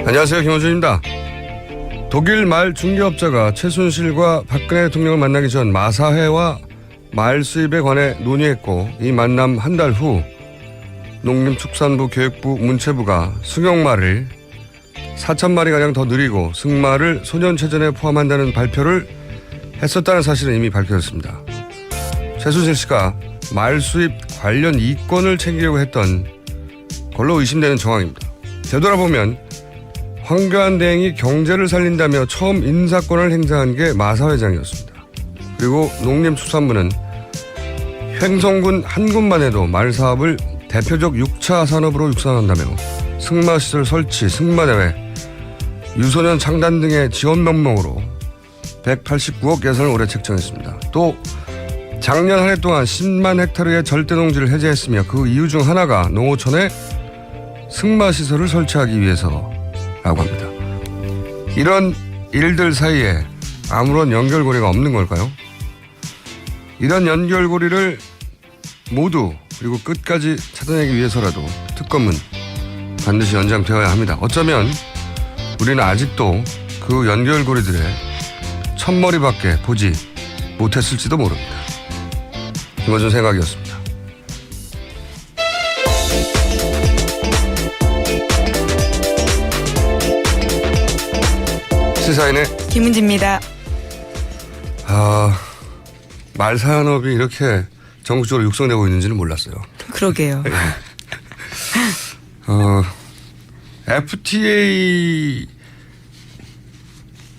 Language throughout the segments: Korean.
안녕하세요, 김호준입니다. 독일 말 중개업자가 최순실과 박근혜 대통령을 만나기 전 마사회와 말 수입에 관해 논의했고, 이 만남 한 달 후 농림축산부, 교육부, 문체부가 승용말을 4,000마리가량 더 늘리고 승마를 소년체전에 포함한다는 발표를 했었다는 사실은 이미 밝혀졌습니다. 최순실 씨가 말 수입 관련 이권을 챙기려고 했던 걸로 의심되는 정황입니다. 되돌아보면 황교안 대행이 경제를 살린다며 처음 인사권을 행사한 게 마사회장이었습니다. 그리고 농림축산부는 횡성군 한 군만 해도 말 사업을 대표적 6차 산업으로 육성한다며 승마시설 설치, 승마대회, 유소년 창단 등의 지원 명목으로 189억 예산을 올해 책정했습니다. 또 작년 한 해 동안 10만 헥타르의 절대농지를 해제했으며 그 이유 중 하나가 농어촌에 승마시설을 설치하기 위해서라고 합니다. 이런 일들 사이에 아무런 연결고리가 없는 걸까요? 이런 연결고리를 모두 그리고 끝까지 찾아내기 위해서라도 특검은 반드시 연장되어야 합니다. 어쩌면 우리는 아직도 그 연결고리들의 첫머리밖에 보지 못했을지도 모릅니다. 김어준 생각이었습니다. 시사인의 김은지입니다. 말산업이 이렇게 전국적으로 육성되고 있는지는 몰랐어요. 그러게요. FTA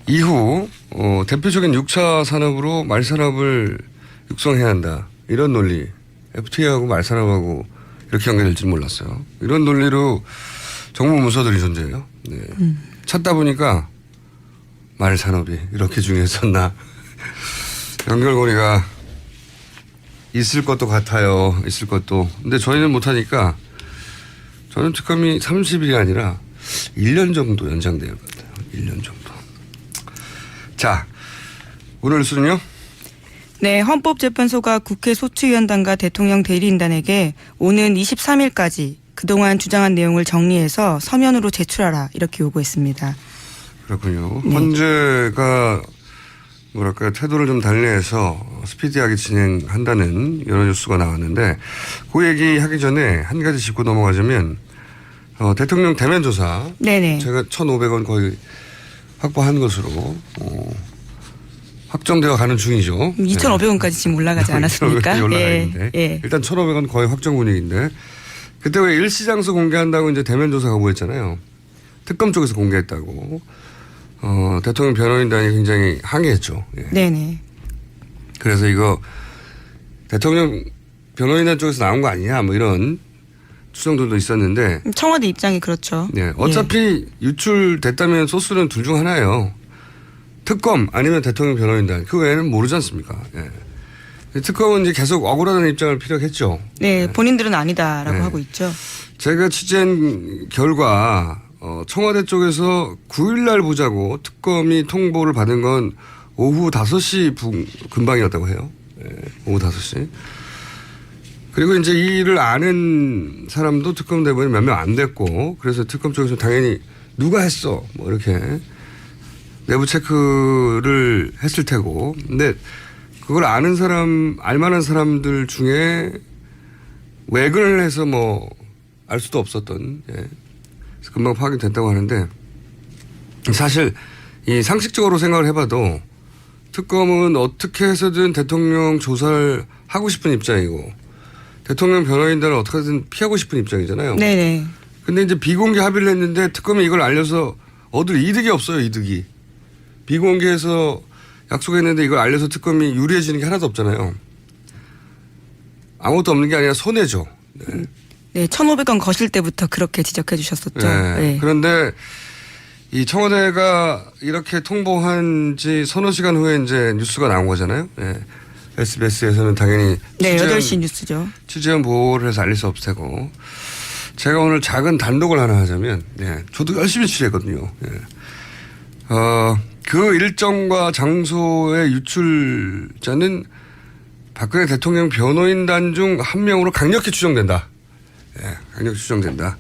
이후 대표적인 6차 산업으로 말산업을 육성해야 한다. 이런 논리. FTA하고 말산업하고 이렇게 연결될지는 몰랐어요. 이런 논리로 정부 문서들이 존재해요. 네. 찾다 보니까 말산업이 이렇게 중요했었나. 연결고리가 있을 것도 같아요. 있을 것도. 근데 저희는 못하니까 저는 특검이 30일이 아니라 1년 정도 연장될 것 같아요. 1년 정도. 자, 오늘 뉴스는요? 네, 헌법재판소가 국회 소추위원단과 대통령 대리인단에게 오는 23일까지 그동안 주장한 내용을 정리해서 서면으로 제출하라 이렇게 요구했습니다. 그렇군요. 네. 헌재가 뭐랄까 태도를 좀 달리해서 스피디하게 진행한다는 여러 뉴스가 나왔는데 그 얘기 하기 전에 한 가지 짚고 넘어가자면 대통령 대면 조사 네네. 제가 1,500원 거의 확보한 것으로 확정되어 가는 중이죠. 2,500원까지 지금 올라가지 않았습니까? 올라가는데 예. 일단 1,500원 거의 확정 분위기인데 그때 왜 일시장소 공개한다고 이제 대면 조사 거부했잖아요. 특검 쪽에서 공개했다고. 대통령 변호인단이 굉장히 항의했죠. 예. 네네. 그래서 이거 대통령 변호인단 쪽에서 나온 거 아니냐 뭐 이런 추정들도 있었는데 청와대 입장이 그렇죠. 네, 어차피 유출됐다면 소스는 둘 중 하나예요. 특검 아니면 대통령 변호인단 그 외에는 모르지 않습니까? 예. 특검은 이제 계속 억울하다는 입장을 피력했죠. 네, 본인들은 아니다라고 네. 하고 있죠. 제가 취재한 결과 청와대 쪽에서 9일날 보자고 특검이 통보를 받은 건 오후 5시 근방이었다고 해요. 네, 오후 5시. 그리고 이제 이 일을 아는 사람도 특검 대부분 몇 명 안 됐고 그래서 특검 쪽에서 당연히 누가 했어 뭐 이렇게 내부 체크를 했을 테고 근데 그걸 아는 사람 알만한 사람들 중에 외근을 해서 뭐 알 수도 없었던 금방 파악이 됐다고 하는데 사실 이 상식적으로 생각을 해봐도 특검은 어떻게 해서든 대통령 조사를 하고 싶은 입장이고 대통령 변호인단을 어떻게든 피하고 싶은 입장이잖아요. 네네. 근데 이제 비공개 합의를 했는데 특검이 이걸 알려서 얻을 이득이 없어요. 이득이. 비공개해서 약속했는데 이걸 알려서 특검이 유리해지는 게 하나도 없잖아요. 아무것도 없는 게 아니라 손해죠. 네. 네, 1,500원 거실 때부터 그렇게 지적해 주셨었죠. 네. 네. 그런데 이 청와대가 이렇게 통보한 지 서너 시간 후에 이제 뉴스가 나온 거잖아요. 네. SBS에서는 당연히 네, 8시 뉴스죠. 취재원 보호를 해서 알릴 수 없을 테고. 제가 오늘 작은 단독을 하나 하자면, 저도 열심히 취재했거든요. 그 일정과 장소의 유출자는 박근혜 대통령 변호인단 중 한 명으로 강력히 추정된다. 강력히 추정된다.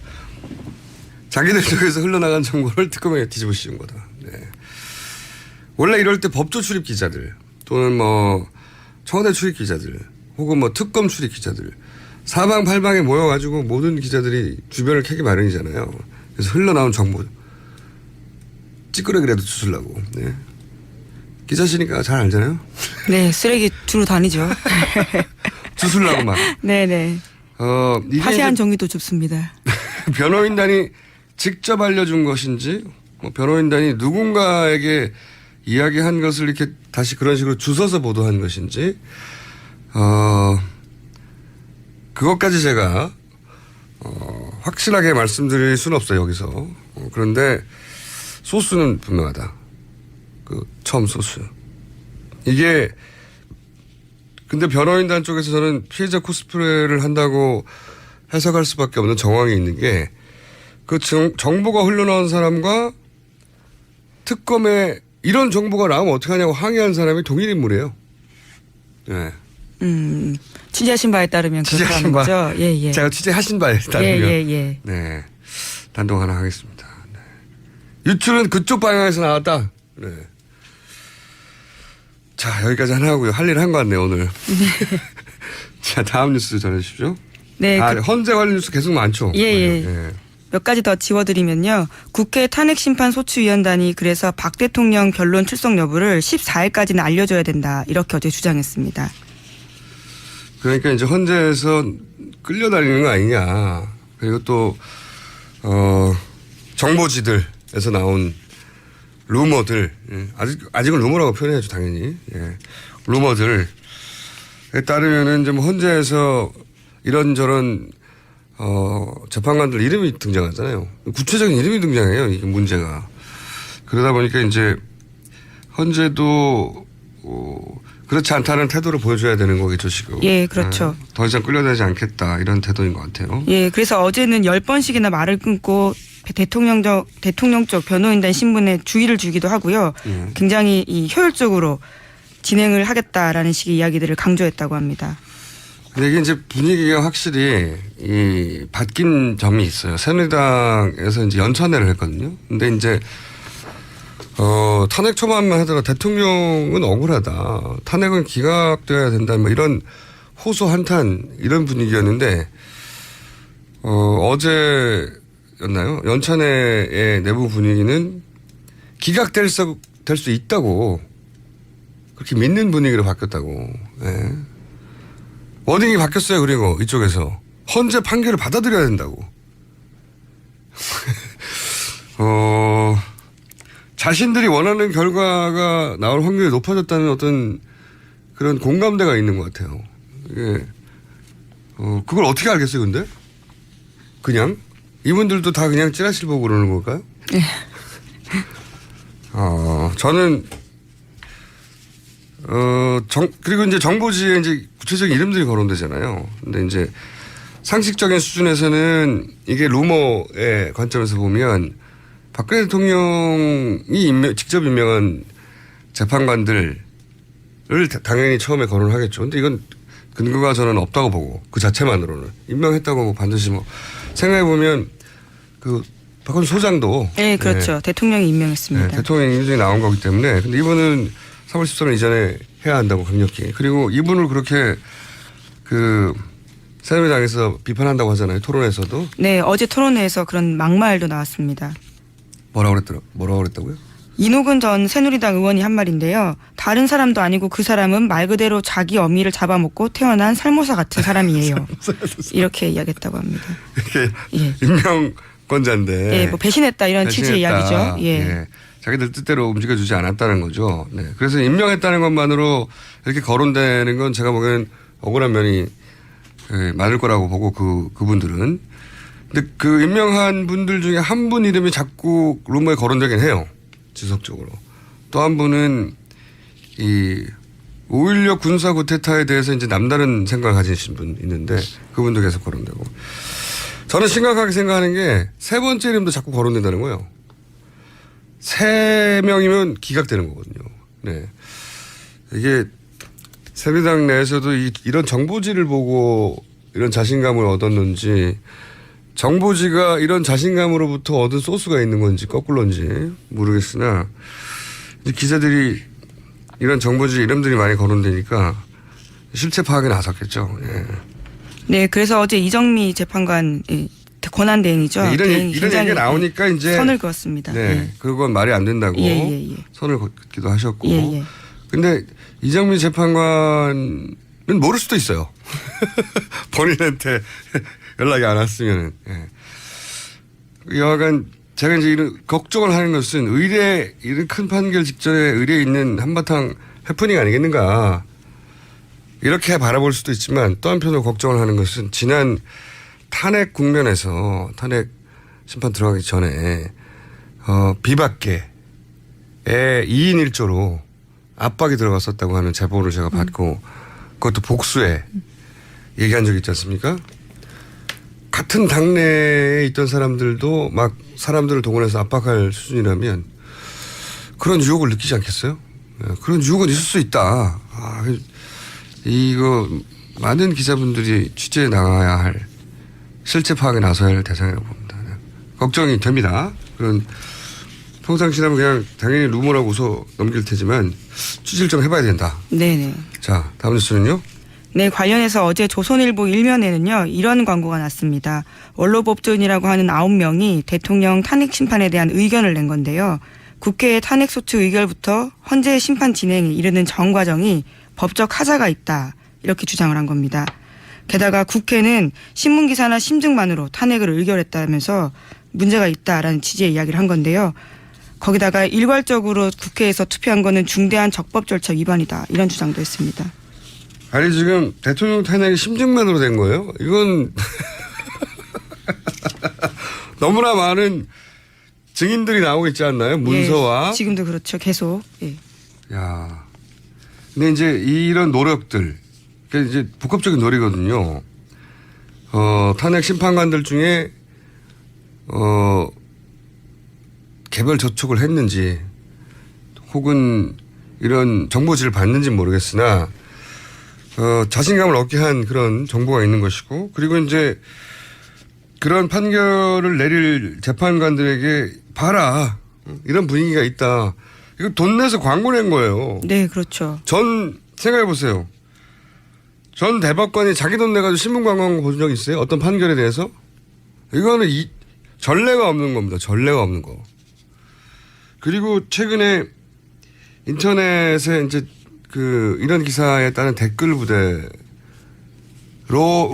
자기들 쪽에서 흘러나간 정보를 특검에 뒤집어 씌운 거다. 원래 이럴 때 법조 출입 기자들 또는 뭐 청와대 출입 기자들 혹은 뭐 특검 출입 기자들 사방팔방에 모여가지고 모든 기자들이 주변을 캐기 마련이잖아요. 그래서 흘러나온 정보 찌끄러기라도 주술라고. 기자시니까 잘 알잖아요. 네, 쓰레기 주로 다니죠. 주술라고 막. 네네. 이게 화세한 정의도 줍습니다. 변호인단이 직접 알려준 것인지, 뭐 변호인단이 누군가에게 이야기한 것을 이렇게 다시 그런 식으로 주워서 보도한 것인지, 그것까지 제가, 확실하게 말씀드릴 수는 없어요, 여기서. 그런데 소스는 분명하다. 처음 소스. 이게, 근데 변호인단 쪽에서 저는 피해자 코스프레를 한다고 해석할 수밖에 없는 정황이 있는 게, 그 정보가 흘러나온 사람과 특검에 이런 정보가 나오면 어떡하냐고 항의한 사람이 동일 인물이에요. 취재하신 바에 따르면 그렇다는 거죠. 예. 제가 취재하신 바에 따르면. 예. 네. 단독 하나 하겠습니다. 유출은 그쪽 방향에서 나왔다. 네. 자, 여기까지 하나 하고요. 할 일 한 것 같네요, 오늘. 자, 다음 뉴스 전해주십시오. 네. 헌재 관련 뉴스 계속 많죠? 예. 몇 가지 더 지워드리면요. 국회 탄핵심판소추위원단이 그래서 박 대통령 변론 출석 여부를 14일까지는 알려줘야 된다. 이렇게 어제 주장했습니다. 그러니까 이제 헌재에서 끌려다니는 거 아니냐. 그리고 또, 정보지들에서 나온 루머들. 아직은 루머라고 표현해야죠, 당연히. 루머들에 따르면은 좀 헌재에서 이런저런 재판관들 이름이 등장하잖아요. 구체적인 이름이 등장해요. 이게 문제가. 그러다 보니까 이제 헌재도 그렇지 않다는 태도를 보여줘야 되는 거겠죠, 지금. 예, 그렇죠. 더 이상 끌려다니지 않겠다 이런 태도인 것 같아요. 예, 그래서 어제는 10번씩이나 말을 끊고 대통령 쪽 변호인단 신문에 주의를 주기도 하고요. 굉장히 효율적으로 진행을 하겠다라는 식의 이야기들을 강조했다고 합니다. 근데 이게 이제 분위기가 확실히 바뀐 점이 있어요. 새누리당에서 이제 연찬회를 했거든요. 근데 이제 탄핵 초반만 하더라도 대통령은 억울하다. 탄핵은 기각돼야 된다. 뭐 이런 호소 한탄 이런 분위기였는데 어제였나요? 연찬회의 내부 분위기는 기각될 수 있다고 그렇게 믿는 분위기로 바뀌었다고. 워딩이 바뀌었어요. 그리고 이쪽에서 헌재 판결을 받아들여야 된다고. 자신들이 원하는 결과가 나올 확률이 높아졌다는 어떤 그런 공감대가 있는 것 같아요. 그걸 어떻게 알겠어요, 근데? 그냥? 이분들도 다 그냥 찌라시를 보고 그러는 걸까요? 예. 저는, 그리고 이제 정보지에 이제 구체적인 이름들이 거론되잖아요. 근데 이제 상식적인 수준에서는 이게 루머의 관점에서 보면 박근혜 대통령이 직접 임명한 재판관들을 당연히 처음에 거론하겠죠. 근데 이건 근거가 저는 없다고 보고 그 자체만으로는 임명했다고 반드시 뭐 생각해보면 그 박원순 소장도. 네, 그렇죠. 대통령이 임명했습니다. 대통령 임명이 나온 거기 때문에. 근데 이분은 3월 13일 이전에 해야 한다고 강력히. 그리고 이분을 그렇게 새누리당에서 비판한다고 하잖아요. 토론에서도. 네, 어제 토론회에서 그런 막말도 나왔습니다. 뭐라고 그랬다고요? 이노근 전 새누리당 의원이 한 말인데요. 다른 사람도 아니고 그 사람은 말 그대로 자기 어미를 잡아먹고 태어난 살모사 같은 사람이에요. 이렇게 이야기했다고 합니다. 이게 임명권자인데. 예, 뭐 배신했다 이런 취지의 이야기죠. 예. 자기들 뜻대로 움직여주지 않았다는 거죠. 네. 그래서 임명했다는 것만으로 이렇게 거론되는 건 제가 보기엔 억울한 면이 많을 거라고 보고 그분들은. 근데 그 임명한 분들 중에 한 분 이름이 자꾸 루머에 거론되긴 해요. 지속적으로. 또 한 분은 이 5.16 군사 구테타에 대해서 이제 남다른 생각을 가지신 분 있는데 그분도 계속 거론되고. 저는 심각하게 생각하는 게 세 번째 이름도 자꾸 거론된다는 거예요. 3명이면 기각되는 거거든요. 네. 이게 새누리당 내에서도 이런 정보지를 보고 이런 자신감을 얻었는지 정보지가 이런 자신감으로부터 얻은 소스가 있는 건지 거꾸로인지 모르겠으나 이제 기자들이 이런 정보지 이름들이 많이 거론되니까 실체 파악에 나섰겠죠. 예. 네, 그래서 어제 이정미 재판관 권한 대행이죠. 네, 이런 대행이 얘기가 나오니까 이제 선을 그었습니다. 네, 그건 말이 안 된다고 선을 긋기도 하셨고. 근데 이정미 재판관은 모를 수도 있어요. 본인한테 연락이 안 왔으면. 예. 여하간 제가 이제 이런 걱정을 하는 것은 이런 큰 판결 직전에 의뢰에 있는 한바탕 해프닝 아니겠는가. 이렇게 바라볼 수도 있지만 또 한편으로 걱정을 하는 것은 지난 탄핵 국면에서 탄핵 심판 들어가기 전에 비박계에 2인 1조로 압박이 들어갔었다고 하는 제보를 제가 받고 그것도 복수에 얘기한 적이 있지 않습니까? 같은 당내에 있던 사람들도 막 사람들을 동원해서 압박할 수준이라면 그런 유혹을 느끼지 않겠어요? 그런 유혹은 있을 수 있다. 이거 많은 기자분들이 취재에 나가야 할 실체 파악에 나서야 할 대상이라고 봅니다. 걱정이 됩니다. 그런 평상시라면 그냥 당연히 루머라고 웃어 넘길 테지만 취재를 좀 해봐야 된다. 네네. 자, 다음 뉴스는요? 네, 관련해서 어제 조선일보 일면에는요, 이런 광고가 났습니다. 원로법조인이라고 하는 9명이 대통령 탄핵 심판에 대한 의견을 낸 건데요. 국회의 탄핵소추 의결부터 헌재 심판 진행에 이르는 전 과정이 법적 하자가 있다. 이렇게 주장을 한 겁니다. 게다가 국회는 신문기사나 심증만으로 탄핵을 의결했다면서 문제가 있다라는 취지의 이야기를 한 건데요. 거기다가 일괄적으로 국회에서 투표한 거는 중대한 적법 절차 위반이다. 이런 주장도 했습니다. 아니 지금 대통령 탄핵이 심증만으로 된 거예요? 이건 너무나 많은 증인들이 나오고 있지 않나요? 문서와. 예, 지금도 그렇죠. 계속. 예. 야, 근데 이제 이런 노력들, 그러니까 이제 복합적인 놀이거든요. 탄핵 심판관들 중에 개별 접촉을 했는지, 혹은 이런 정보지를 받는지는 모르겠으나 자신감을 얻게 한 그런 정보가 있는 것이고, 그리고 이제 그런 판결을 내릴 재판관들에게 봐라, 이런 분위기가 있다. 이거 돈 내서 광고 낸 거예요. 네, 그렇죠. 생각해 보세요. 전 대법관이 자기 돈 내가지고 신문 광고 본 적 있어요? 어떤 판결에 대해서? 이거는 전례가 없는 겁니다. 전례가 없는 거. 그리고 최근에 인터넷에 이제 이런 기사에 따른 댓글 부대로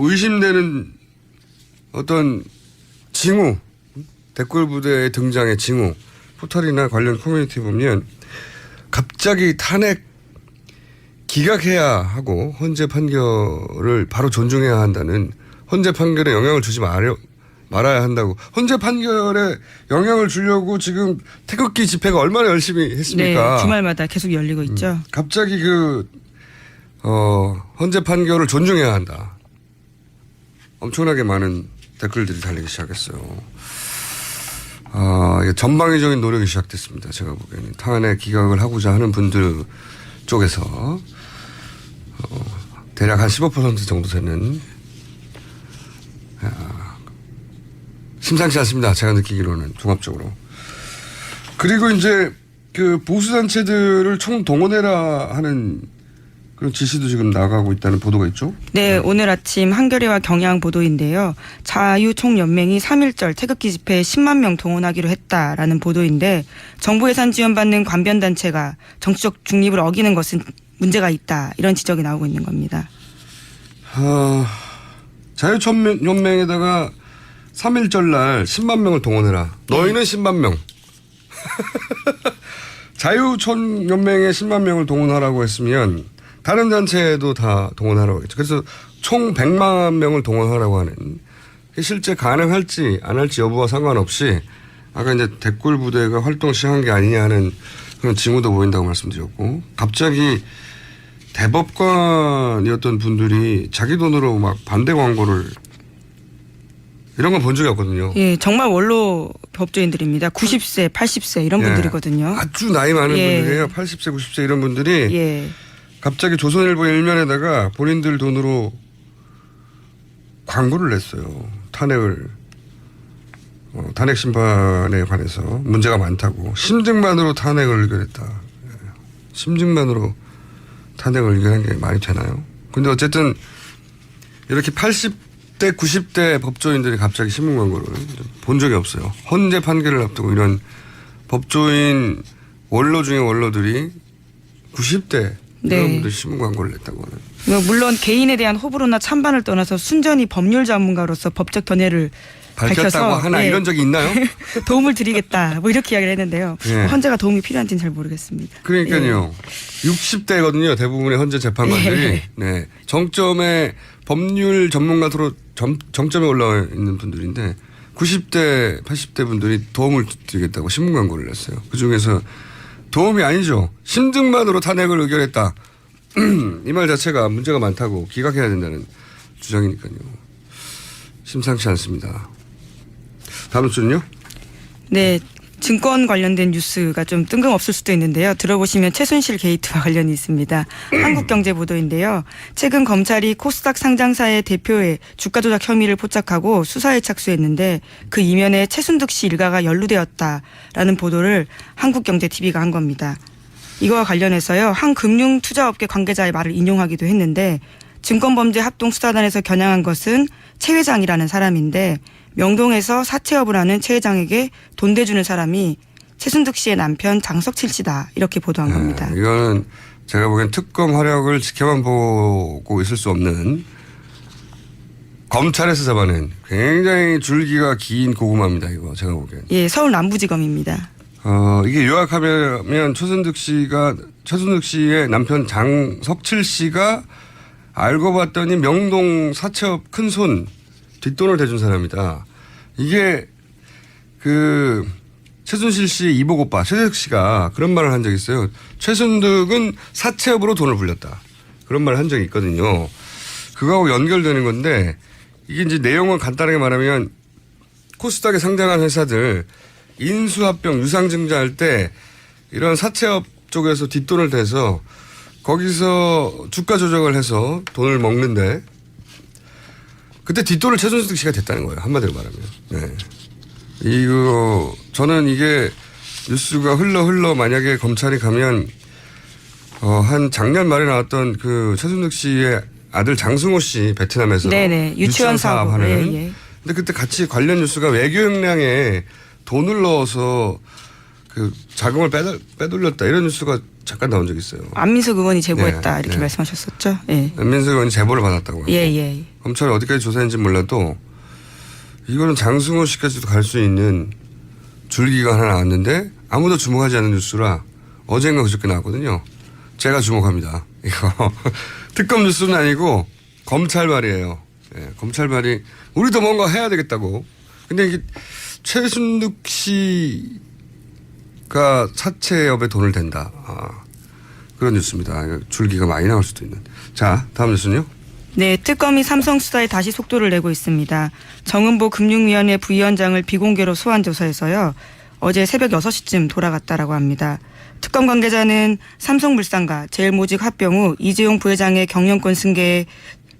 의심되는 어떤 징후, 댓글 부대의 등장의 징후, 포털이나 관련 커뮤니티 보면 갑자기 탄핵 기각해야 하고 헌재 판결을 바로 존중해야 한다는, 헌재 판결에 영향을 주지 말아야 한다고. 헌재 판결에 영향을 주려고 지금 태극기 집회가 얼마나 열심히 했습니까? 네, 주말마다 계속 열리고 있죠. 갑자기 헌재 판결을 존중해야 한다. 엄청나게 많은 댓글들이 달리기 시작했어요. 전방위적인 노력이 시작됐습니다. 제가 보기에는 탄핵 기각을 하고자 하는 분들 쪽에서 대략 한 15% 정도 되는, 심상치 않습니다. 제가 느끼기로는 종합적으로. 그리고 이제 보수단체들을 총동원해라 하는 그런 지시도 지금 나가고 있다는 보도가 있죠? 네, 오늘 아침 한겨레와 경향 보도인데요. 자유총연맹이 3.1절 태극기 집회에 10만 명 동원하기로 했다라는 보도인데, 정부 예산 지원받는 관변단체가 정치적 중립을 어기는 것은 문제가 있다. 이런 지적이 나오고 있는 겁니다. 자유총연맹에다가 3.1절 날 10만 명을 동원해라. 너희는 10만 명. 자유총연맹에 10만 명을 동원하라고 했으면 다른 단체도 다 동원하라고 했죠. 그래서 총 100만 명을 동원하라고 하는, 실제 가능할지 안 할지 여부와 상관없이 아까 이제 댓글 부대가 활동 시작한 게 아니냐 하는 그런 징후도 보인다고 말씀드렸고, 갑자기 대법관이었던 분들이 자기 돈으로 막 반대 광고를 이런 건 본 적이 없거든요. 예, 정말 원로 법조인들입니다. 90세, 80세 이런 예. 분들이거든요. 아주 나이 많은 예. 분들이에요. 80세, 90세 이런 분들이 예. 갑자기 조선일보 일면에다가 본인들 돈으로 광고를 냈어요. 탄핵 심판에 관해서 문제가 많다고. 심증만으로 탄핵을 의결했다. 예. 심증만으로 탄핵을 의결한 게 말이 되나요? 근데 어쨌든 이렇게 80대, 90대 법조인들이 갑자기 신문 광고를 본 적이 없어요. 헌재 판결을 앞두고 이런 법조인 원로 중에 원로들이 90대 네. 이런 분들이 신문 광고를 냈다고 하는. 물론 개인에 대한 호불호나 찬반을 떠나서 순전히 법률 전문가로서 법적 견해를 밝혔다고 밝혀서 하나 예. 이런 적이 있나요? 도움을 드리겠다. 뭐 이렇게 이야기를 했는데요. 예. 헌재가 도움이 필요한지는 잘 모르겠습니다. 그러니까요. 60대거든요. 대부분의 헌재 재판관들이. 예. 네. 정점에 법률 전문가로 정점에 올라와 있는 분들인데 90대, 80대 분들이 도움을 드리겠다고 신문 광고를 냈어요. 그중에서 도움이 아니죠. 심증만으로 탄핵을 의결했다. 이 말 자체가 문제가 많다고 기각해야 된다는 주장이니까요. 심상치 않습니다. 다음 주는요? 네. 증권 관련된 뉴스가 좀 뜬금없을 수도 있는데요. 들어보시면 최순실 게이트와 관련이 있습니다. 한국경제 보도인데요. 최근 검찰이 코스닥 상장사의 대표의 주가 조작 혐의를 포착하고 수사에 착수했는데 그 이면에 최순득 씨 일가가 연루되었다라는 보도를 한국경제TV가 한 겁니다. 이거와 관련해서요. 한 금융투자업계 관계자의 말을 인용하기도 했는데 증권범죄합동수사단에서 겨냥한 것은 최 회장이라는 사람인데 명동에서 사채업을 하는 최 회장에게 돈 대주는 사람이 최순득 씨의 남편 장석칠 씨다. 이렇게 보도한 겁니다. 이거는 제가 보기엔 특검 화력을 지켜만 보고 있을 수 없는 검찰에서 잡아낸 굉장히 줄기가 긴 고구마입니다. 이거 제가 보기엔. 예, 서울 남부지검입니다. 이게 요약하면 최순득 씨의 남편 장석칠 씨가 알고 봤더니 명동 사채업 큰손 뒷돈을 대준 사람이다. 이게 최순실 씨의 이복 오빠 최순득 씨가 그런 말을 한 적이 있어요. 최순득은 사채업으로 돈을 불렸다. 그런 말을 한 적이 있거든요. 그거하고 연결되는 건데 이게 이제 내용을 간단하게 말하면 코스닥에 상장한 회사들 인수합병 유상증자할 때 이런 사채업 쪽에서 뒷돈을 대서 거기서 주가 조작을 해서 돈을 먹는데 그때 뒷돈을 최순득 씨가 됐다는 거예요. 한마디로 말하면. 네. 저는 이게 뉴스가 흘러 만약에 검찰이 가면, 한 작년 말에 나왔던 그 최순득 씨의 아들 장승호 씨 베트남에서. 네네. 유치원 사업 하는. 예. 근데 그때 같이 관련 뉴스가 외교 역량에 돈을 넣어서 그 자금을 빼돌렸다 이런 뉴스가 잠깐 나온 적이 있어요. 안민석 의원이 제보했다. 네, 이렇게 네. 말씀하셨었죠. 예. 안민석 의원이 제보를 받았다고 하고. 예. 검찰이 어디까지 조사했는지 몰라도 이거는 장승호 씨까지도 갈 수 있는 줄기가 하나 나왔는데 아무도 주목하지 않는 뉴스라 어젠가 그저께 나왔거든요. 제가 주목합니다. 이거 특검 뉴스는 아니고 검찰 말이에요. 예, 검찰 말이 우리도 뭔가 해야 되겠다고. 근데 이게 최순득 씨가 사채업에 돈을 댄다. 그런 뉴스입니다. 줄기가 많이 나올 수도 있는. 자, 다음 뉴스는요. 네, 특검이 삼성 수사에 다시 속도를 내고 있습니다. 정은보 금융위원회 부위원장을 비공개로 소환 조사해서요. 어제 새벽 6시쯤 돌아갔다라고 합니다. 특검 관계자는 삼성물산과 제일모직 합병 후 이재용 부회장의 경영권 승계에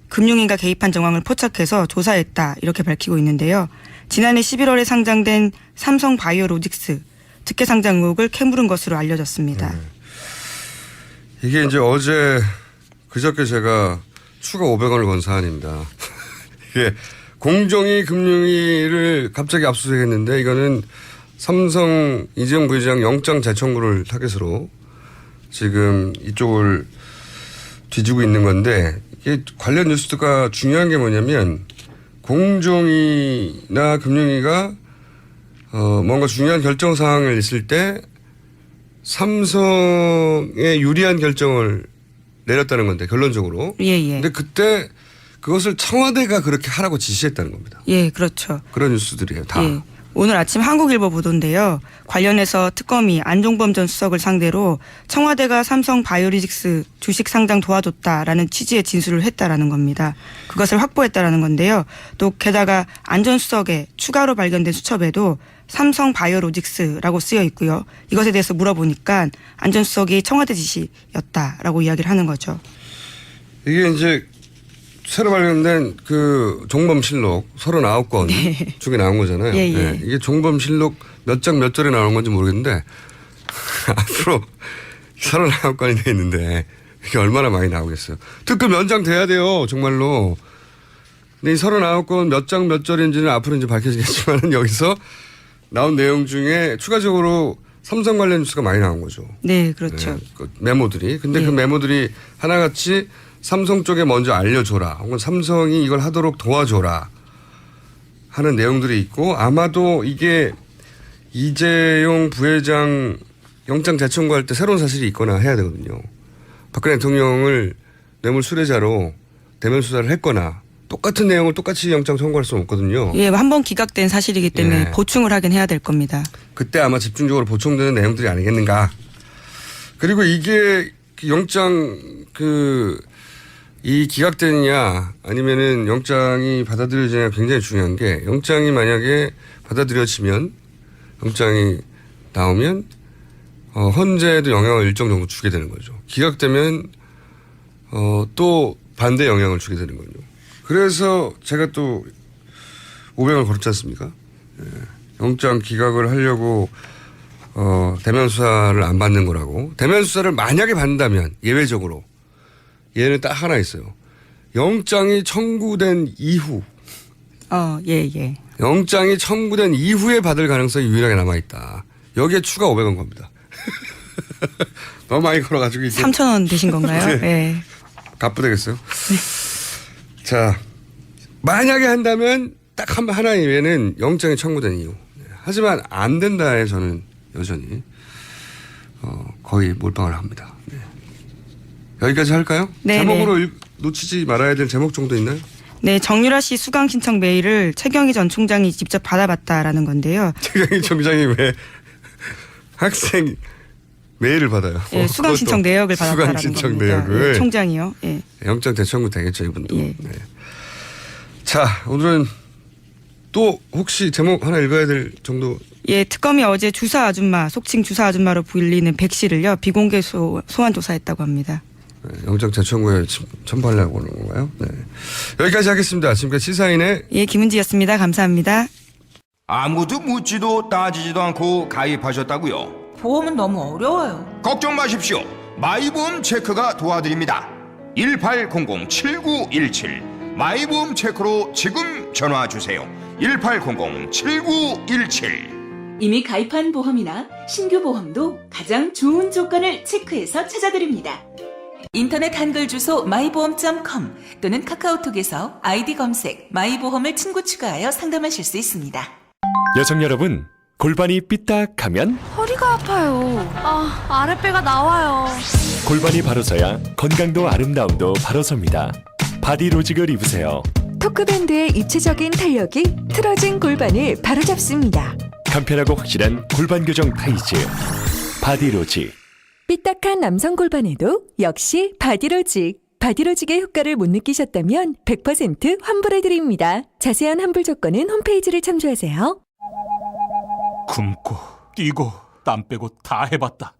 금융인가 개입한 정황을 포착해서 조사했다 이렇게 밝히고 있는데요. 지난해 11월에 상장된 삼성바이오로직스 특혜 상장 의혹을 캐물은 것으로 알려졌습니다. 이게 이제 그저께 제가 추가 500원을 건 사안입니다. 이게 공정위 금융위를 갑자기 압수수색했는데 이거는 삼성 이재용 부회장 영장 재청구를 타겟으로 지금 이쪽을 뒤지고 있는 건데 이게 관련 뉴스가 중요한 게 뭐냐면 공정위나 금융위가 뭔가 중요한 결정 사항을 있을 때 삼성에 유리한 결정을 내렸다는 건데 결론적으로. 예. 근데 그때 그것을 청와대가 그렇게 하라고 지시했다는 겁니다. 예, 그렇죠. 그런 뉴스들이에요. 다. 예. 오늘 아침 한국일보 보도인데요. 관련해서 특검이 안종범 전 수석을 상대로 청와대가 삼성 바이오로직스 주식 상장 도와줬다라는 취지의 진술을 했다라는 겁니다. 그것을 확보했다라는 건데요. 또 게다가 안 전 수석의 추가로 발견된 수첩에도 삼성 바이오로직스라고 쓰여 있고요. 이것에 대해서 물어보니까 안 전 수석이 청와대 지시였다라고 이야기를 하는 거죠. 이게 이제 새로 발견된 그 종범실록 39건 네. 중에 나온 거잖아요. 예, 예. 네. 이게 종범실록 몇 장 몇 절에 나오는 건지 모르겠는데 앞으로 39건이 돼 있는데 이게 얼마나 많이 나오겠어요. 특급 연장돼야 돼요. 정말로. 근데 이 39건 몇 장 몇 절인지는 앞으로 이제 밝혀지겠지만 여기서 나온 내용 중에 추가적으로 삼성 관련 뉴스가 많이 나온 거죠. 네, 그렇죠. 네, 그 메모들이. 근데 네. 그 메모들이 하나같이 삼성 쪽에 먼저 알려줘라. 혹은 삼성이 이걸 하도록 도와줘라. 하는 내용들이 있고 아마도 이게 이재용 부회장 영장 재청구할 때 새로운 사실이 있거나 해야 되거든요. 박근혜 대통령을 뇌물 수뢰자로 대면 수사를 했거나 똑같은 내용을 똑같이 영장 청구할 수는 없거든요. 예, 한 번 기각된 사실이기 때문에 예. 보충을 하긴 해야 될 겁니다. 그때 아마 집중적으로 보충되는 내용들이 아니겠는가. 그리고 이게 영장 이 기각되느냐 아니면은 영장이 받아들여지느냐 굉장히 중요한 게 영장이 만약에 받아들여지면 영장이 나오면 헌재에도 영향을 일정 정도 주게 되는 거죠. 기각되면 또 반대 영향을 주게 되는 거죠. 그래서 제가 또 500을 걸었지 않습니까? 예. 영장 기각을 하려고 대면 수사를 안 받는 거라고. 대면 수사를 만약에 받는다면 예외적으로 얘는 딱 하나 있어요. 영장이 청구된 이후. 예. 영장이 청구된 이후에 받을 가능성이 유일하게 남아있다. 여기에 추가 500원 겁니다. 너무 많이 걸어가지고 이제 3,000원 되신 건가요? 네. 예. 갚부되겠어요. 자, 만약에 한다면 딱 하나 이외에는 영장이 청구된 이유. 하지만 안 된다에 저는 여전히 거의 몰빵을 합니다. 네. 여기까지 할까요? 네, 제목으로 놓치지 말아야 될 제목 정도 있나요? 네, 정유라 씨 수강 신청 메일을 최경희 전 총장이 직접 받아봤다라는 건데요. 최경희 총장이 왜 학생 메일을 받아요? 예, 수강 신청 내역을 받았다라는 수강 신청 겁니다. 내역을. 예, 총장이요. 예. 영장 대청구 되겠죠, 이분도. 예. 네. 자, 오늘은 또 혹시 제목 하나 읽어야 될 정도. 예, 특검이 어제 주사 아줌마, 속칭 주사 아줌마로 불리는 백 씨를요 비공개 소환 조사했다고 합니다. 네, 영장 재청구에 첨부하려고 하는 건가요? 네. 여기까지 하겠습니다. 지금까지 시사인의 예, 김은지였습니다. 감사합니다. 아무도 묻지도 따지지도 않고 가입하셨다고요? 보험은 너무 어려워요. 걱정 마십시오. 마이보험 체크가 도와드립니다. 1800-7917 마이보험 체크로 지금 전화 주세요. 1800-7917 이미 가입한 보험이나 신규 보험도 가장 좋은 조건을 체크해서 찾아드립니다. 인터넷 한글 주소 마이보험.com 또는 카카오톡에서 아이디 검색 마이보험을 친구 추가하여 상담하실 수 있습니다. 여성 여러분, 골반이 삐딱하면 허리가 아파요. 아랫배가 나와요. 골반이 바로 서야 건강도 아름다움도 바로 섭니다. 바디로직을 입으세요. 토크밴드의 입체적인 탄력이 틀어진 골반을 바로잡습니다. 간편하고 확실한 골반 교정 타이즈 바디로직. 삐딱한 남성 골반에도 역시 바디로직. 바디로직의 효과를 못 느끼셨다면 100% 환불해드립니다. 자세한 환불 조건은 홈페이지를 참조하세요. 굶고 뛰고 땀 빼고 다 해봤다.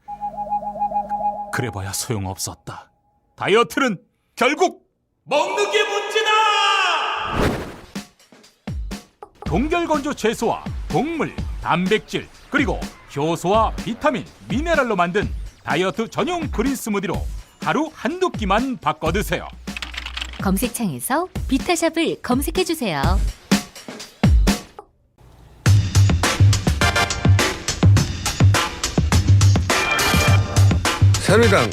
그래봐야 소용없었다. 다이어트는 결국 먹는 게 문제다. 동결건조 채소와 곡물, 단백질 그리고 효소와 비타민, 미네랄로 만든 다이어트 전용 그린 스무디로 하루 한두 끼만 바꿔 드세요. 검색창에서 비타샵을 검색해주세요. 새누리당,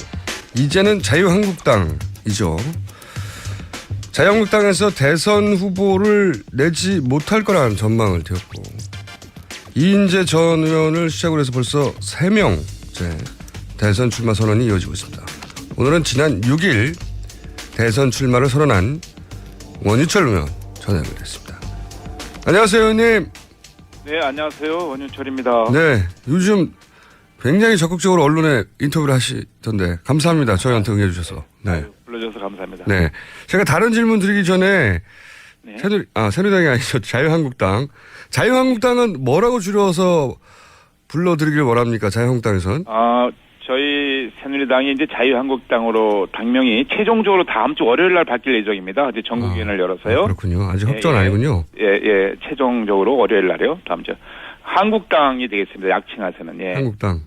이제는 자유한국당이죠. 자유한국당에서 대선 후보를 내지 못할 거라는 전망을 띄웠고 이인재 전 의원을 시작으로 해서 벌써 3명째 대선 출마 선언이 이어지고 있습니다. 오늘은 지난 6일 대선 출마를 선언한 원유철 의원 전화 연결됐습니다. 안녕하세요, 의원님. 네, 안녕하세요. 원윤철입니다. 네, 요즘 굉장히 적극적으로 언론에 인터뷰를 하시던데 감사합니다. 저희한테 응해주셔서. 네. 불러주셔서 감사합니다. 네. 제가 다른 질문 드리기 전에 네. 새누리당이 아니죠. 자유한국당. 자유한국당은 뭐라고 줄여서 불러드리길 원합니까? 자유한국당에선? 저희 새누리당이 이제 자유한국당으로 당명이 최종적으로 다음 주 월요일 날 바뀔 예정입니다. 이제 전국위원회를 열어서요. 그렇군요. 아직 확정은 아니군요. 예. 최종적으로 월요일 날이요. 다음 주. 한국당이 되겠습니다. 약칭해서는. 예. 한국당.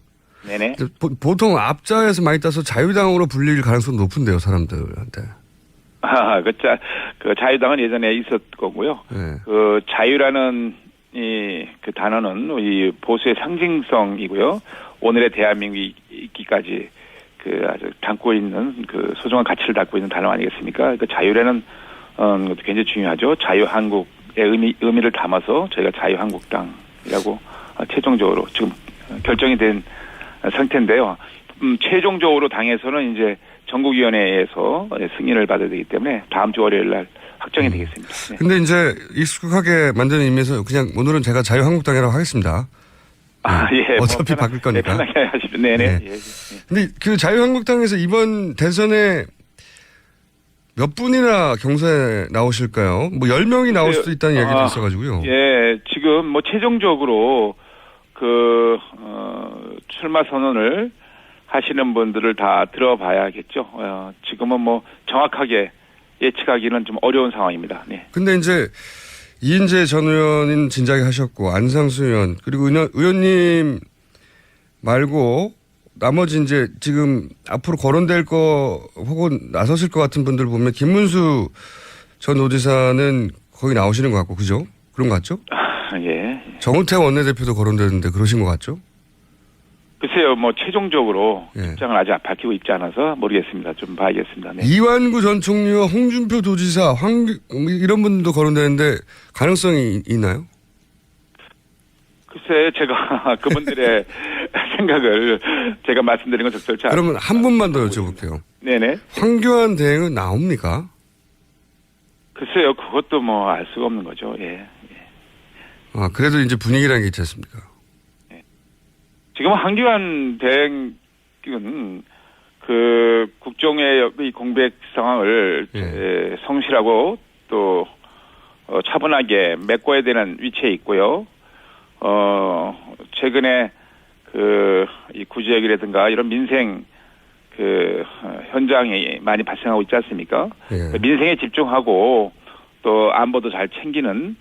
네네. 보통 앞자에서 많이 따서 자유당으로 불릴 가능성이 높은데요, 사람들한테. 그 자유당은 예전에 있었 거고요. 네. 그 자유라는 그 단어는 이 보수의 상징성이고요. 오늘의 대한민국이 있기까지 그 아주 담고 있는 그 소중한 가치를 담고 있는 단어 아니겠습니까? 그 자유라는 것도 굉장히 중요하죠. 자유한국의 의미를 담아서 저희가 자유한국당이라고 최종적으로 지금 결정이 된 상태인데요. 최종적으로 당에서는 이제 전국위원회에서 승인을 받아야 되기 때문에 다음 주 월요일 날 확정이 되겠습니다. 네. 근데 이제 익숙하게 만드는 의미에서 그냥 오늘은 제가 자유한국당이라고 하겠습니다. 예. 어차피 바뀔 거니까. 편하게 하십시오. 네네. 네. 예. 근데 그 자유한국당에서 이번 대선에 몇 분이나 경선에 나오실까요? 뭐 10명이 나올 수도 있다는 얘기도 있어가지고요. 예. 지금 뭐 최종적으로 출마 선언을 하시는 분들을 다 들어봐야겠죠. 지금은 뭐 정확하게 예측하기는 좀 어려운 상황입니다. 네. 근데 이제 이인재 전 의원은 진작에 하셨고 안상수 의원 그리고 의원님 말고 나머지 이제 지금 앞으로 거론될 거 혹은 나서실 것 같은 분들 보면 김문수 전 도지사는 거기 나오시는 것 같고 그죠? 그런 것 같죠? 예. 정우택 원내대표도 거론되는데 그러신 것 같죠? 글쎄요, 뭐 최종적으로 입장을 아직 밝히고 있지 않아서 모르겠습니다. 좀 봐야겠습니다. 네. 이완구 전 총리와 홍준표 도지사, 이런 분도 거론되는데 가능성이 있나요? 글쎄, 제가 그분들의 생각을 제가 말씀드린 건 적절치 않습니다. 그러면 한 분만 더 여쭤볼게요. 네네. 황교안 대행은 나옵니까? 글쎄요, 그것도 뭐 알 수가 없는 거죠. 예. 그래도 이제 분위기라는 게 있지 않습니까? 지금 황교안 대행은 그 국정의 이 공백 상황을 성실하고 또 차분하게 메꿔야 되는 위치에 있고요. 최근에 이 구제역이라든가 이런 민생 현장이 많이 발생하고 있지 않습니까? 민생에 집중하고 또 안보도 잘 챙기는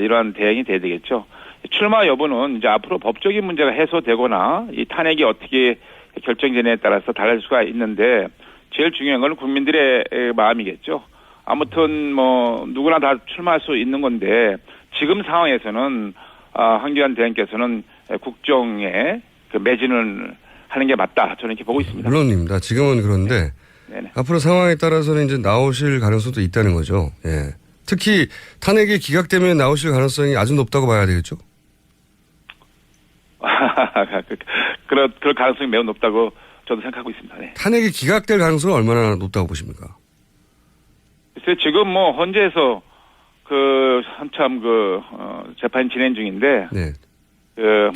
이러한 대응이 돼야 되겠죠. 출마 여부는 이제 앞으로 법적인 문제가 해소되거나 이 탄핵이 어떻게 결정되느냐에 따라서 달라질 수가 있는데 제일 중요한 건 국민들의 마음이겠죠. 아무튼 뭐 누구나 다 출마할 수 있는 건데 지금 상황에서는 황교안 대행께서는 국정에 매진을 하는 게 맞다. 저는 이렇게 보고 있습니다. 물론입니다. 지금은 그런데 네네. 앞으로 상황에 따라서는 이제 나오실 가능성도 있다는 거죠. 예. 특히 탄핵이 기각되면 나오실 가능성이 아주 높다고 봐야 되겠죠? 그럴 가능성이 매우 높다고 저도 생각하고 있습니다. 네. 탄핵이 기각될 가능성은 얼마나 높다고 보십니까? 글쎄 지금 뭐 헌재에서 한참 재판이 진행 중인데. 네.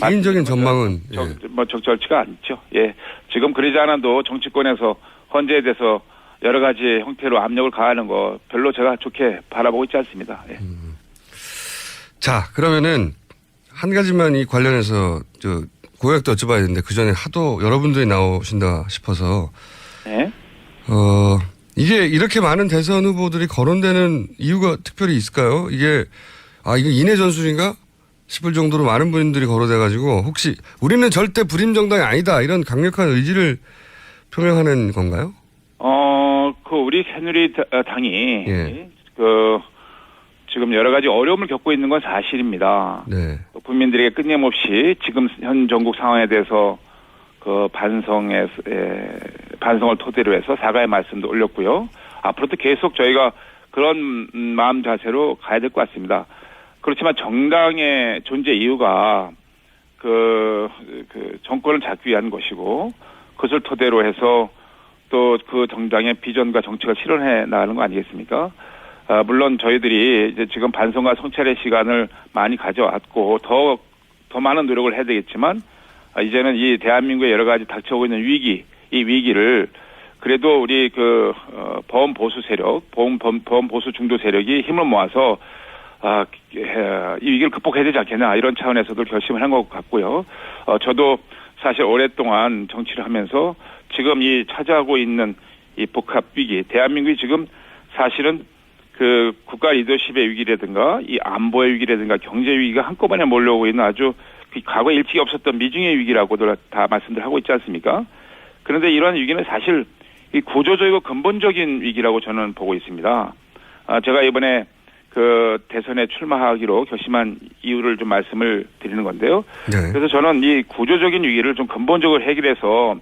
개인적인 전망은 뭐 적절치가 않죠. 예. 지금 그러지 않아도 정치권에서 헌재에 대해서 여러 가지 형태로 압력을 가하는 거 별로 제가 좋게 바라보고 있지 않습니다. 예. 자, 그러면은 한 가지만 이 관련해서 고약도 여쭤봐야 되는데 그 전에 하도 여러분들이 나오신다 싶어서. 네. 이게 이렇게 많은 대선 후보들이 거론되는 이유가 특별히 있을까요? 이게 인해 전술인가 싶을 정도로 많은 분들이 거론돼가지고 혹시 우리는 절대 불임 정당이 아니다 이런 강력한 의지를 표명하는 건가요? 우리 새누리당이 지금 여러 가지 어려움을 겪고 있는 건 사실입니다. 네. 국민들에게 끊임없이 지금 현 전국 상황에 대해서 반성을 토대로 해서 사과의 말씀도 올렸고요. 앞으로도 계속 저희가 그런 마음 자세로 가야 될 것 같습니다. 그렇지만 정당의 존재 이유가 정권을 잡기 위한 것이고 그것을 토대로 해서 또 그 정당의 비전과 정책을 실현해 나가는 거 아니겠습니까? 물론 저희들이 이제 지금 반성과 성찰의 시간을 많이 가져왔고 더 많은 노력을 해야 되겠지만 이제는 이 대한민국의 여러 가지 닥쳐오고 있는 위기, 이 위기를 그래도 우리 보험 보수 세력, 보험 보수 중도 세력이 힘을 모아서 이 위기를 극복해야 되지 않겠나 이런 차원에서도 결심을 한 것 같고요. 저도 사실 오랫동안 정치를 하면서 지금 이 차지하고 있는 이 복합 위기, 대한민국이 지금 사실은 그 국가 리더십의 위기라든가 이 안보의 위기라든가 경제 위기가 한꺼번에 몰려오고 있는 아주 과거에 일찍이 없었던 미중의 위기라고들 다 말씀들 하고 있지 않습니까? 그런데 이러한 위기는 사실 이 구조적이고 근본적인 위기라고 저는 보고 있습니다. 제가 이번에 그 대선에 출마하기로 결심한 이유를 좀 말씀을 드리는 건데요. 네. 그래서 저는 이 구조적인 위기를 좀 근본적으로 해결해서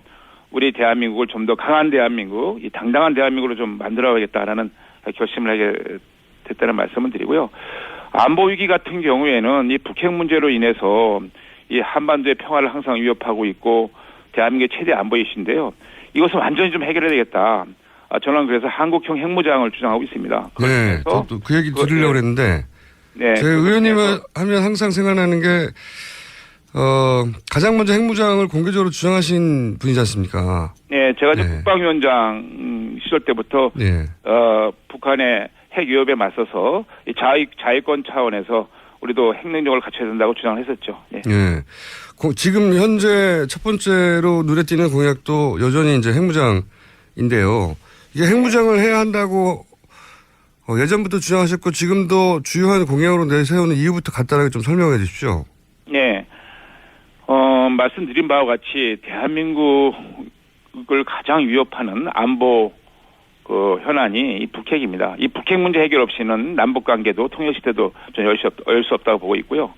우리 대한민국을 좀 더 강한 대한민국, 이 당당한 대한민국으로 좀 만들어야겠다라는 결심을 하게 됐다는 말씀을 드리고요. 안보 위기 같은 경우에는 이 북핵 문제로 인해서 이 한반도의 평화를 항상 위협하고 있고 대한민국의 최대 안보 이슈인데요. 이것을 완전히 좀 해결해야 되겠다. 저는 그래서 한국형 핵무장을 주장하고 있습니다. 네, 저도 그 얘기 드리려고 그랬는데 네, 제 의원님을 하면 항상 생각나는 게 가장 먼저 핵무장을 공개적으로 주장하신 분이지 않습니까? 네, 제가 이제 국방위원장 시절 때부터 네. 북한의 핵 위협에 맞서서 이 자위권 차원에서 우리도 핵 능력을 갖춰야 된다고 주장을 했었죠. 네. 네. 지금 현재 첫 번째로 눈에 띄는 공약도 여전히 이제 핵무장인데요. 이게 핵무장을 해야 한다고 예전부터 주장하셨고 지금도 주요한 공약으로 내세우는 이유부터 간단하게 좀 설명해 주십시오. 네. 말씀드린 바와 같이 대한민국을 가장 위협하는 안보 현안이 이 북핵입니다. 이 북핵 문제 해결 없이는 남북 관계도 통일 시대도 전 열 수 없다고 보고 있고요.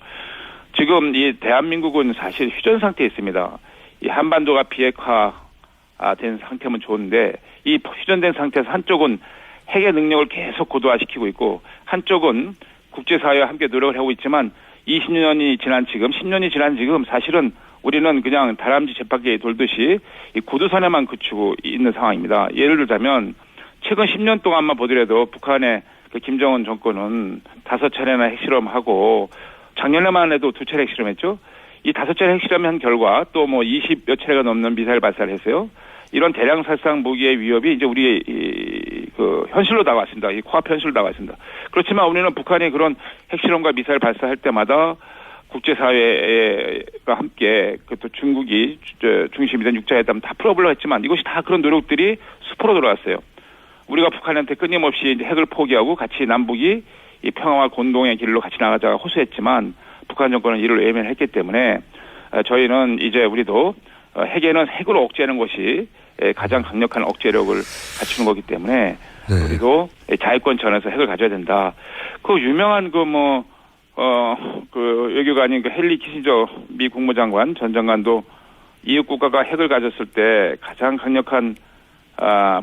지금 이 대한민국은 사실 휴전 상태에 있습니다. 이 한반도가 비핵화된 상태면 좋은데 이 휴전된 상태에서 한쪽은 핵의 능력을 계속 고도화시키고 있고 한쪽은 국제사회와 함께 노력을 하고 있지만 20년이 지난 지금 10년이 지난 지금 사실은 우리는 그냥 다람쥐 쳇바퀴에 돌듯이 이 구두선에만 그치고 있는 상황입니다. 예를 들자면 최근 10년 동안만 보더라도 북한의 그 김정은 정권은 5차례나 핵실험하고 작년에만 해도 2차례 핵실험했죠. 이 5차례 핵실험한 결과 또 뭐 20몇 차례가 넘는 미사일 발사를 했어요. 이런 대량 살상 무기의 위협이 이제 우리 그 현실로 다가왔습니다. 이 코앞 현실로 다가왔습니다. 그렇지만 우리는 북한이 그런 핵실험과 미사일 발사할 때마다 국제사회가 함께 또 중국이 중심이 된 6자회담 다 풀어보려고 했지만 이것이 다 그런 노력들이 수포로 돌아왔어요. 우리가 북한한테 끊임없이 이제 핵을 포기하고 같이 남북이 이 평화와 공동의 길로 같이 나가자가 호소했지만 북한 정권은 이를 외면했기 때문에 저희는 이제 우리도 핵에는 핵으로 억제하는 것이 가장 강력한 억제력을 갖추는 거기 때문에 네. 우리도 자유권 전에서 핵을 가져야 된다. 그 유명한 그 외교관인 그 헨리 키신저 미 국무장관 전 장관도 이웃 국가가 핵을 가졌을 때 가장 강력한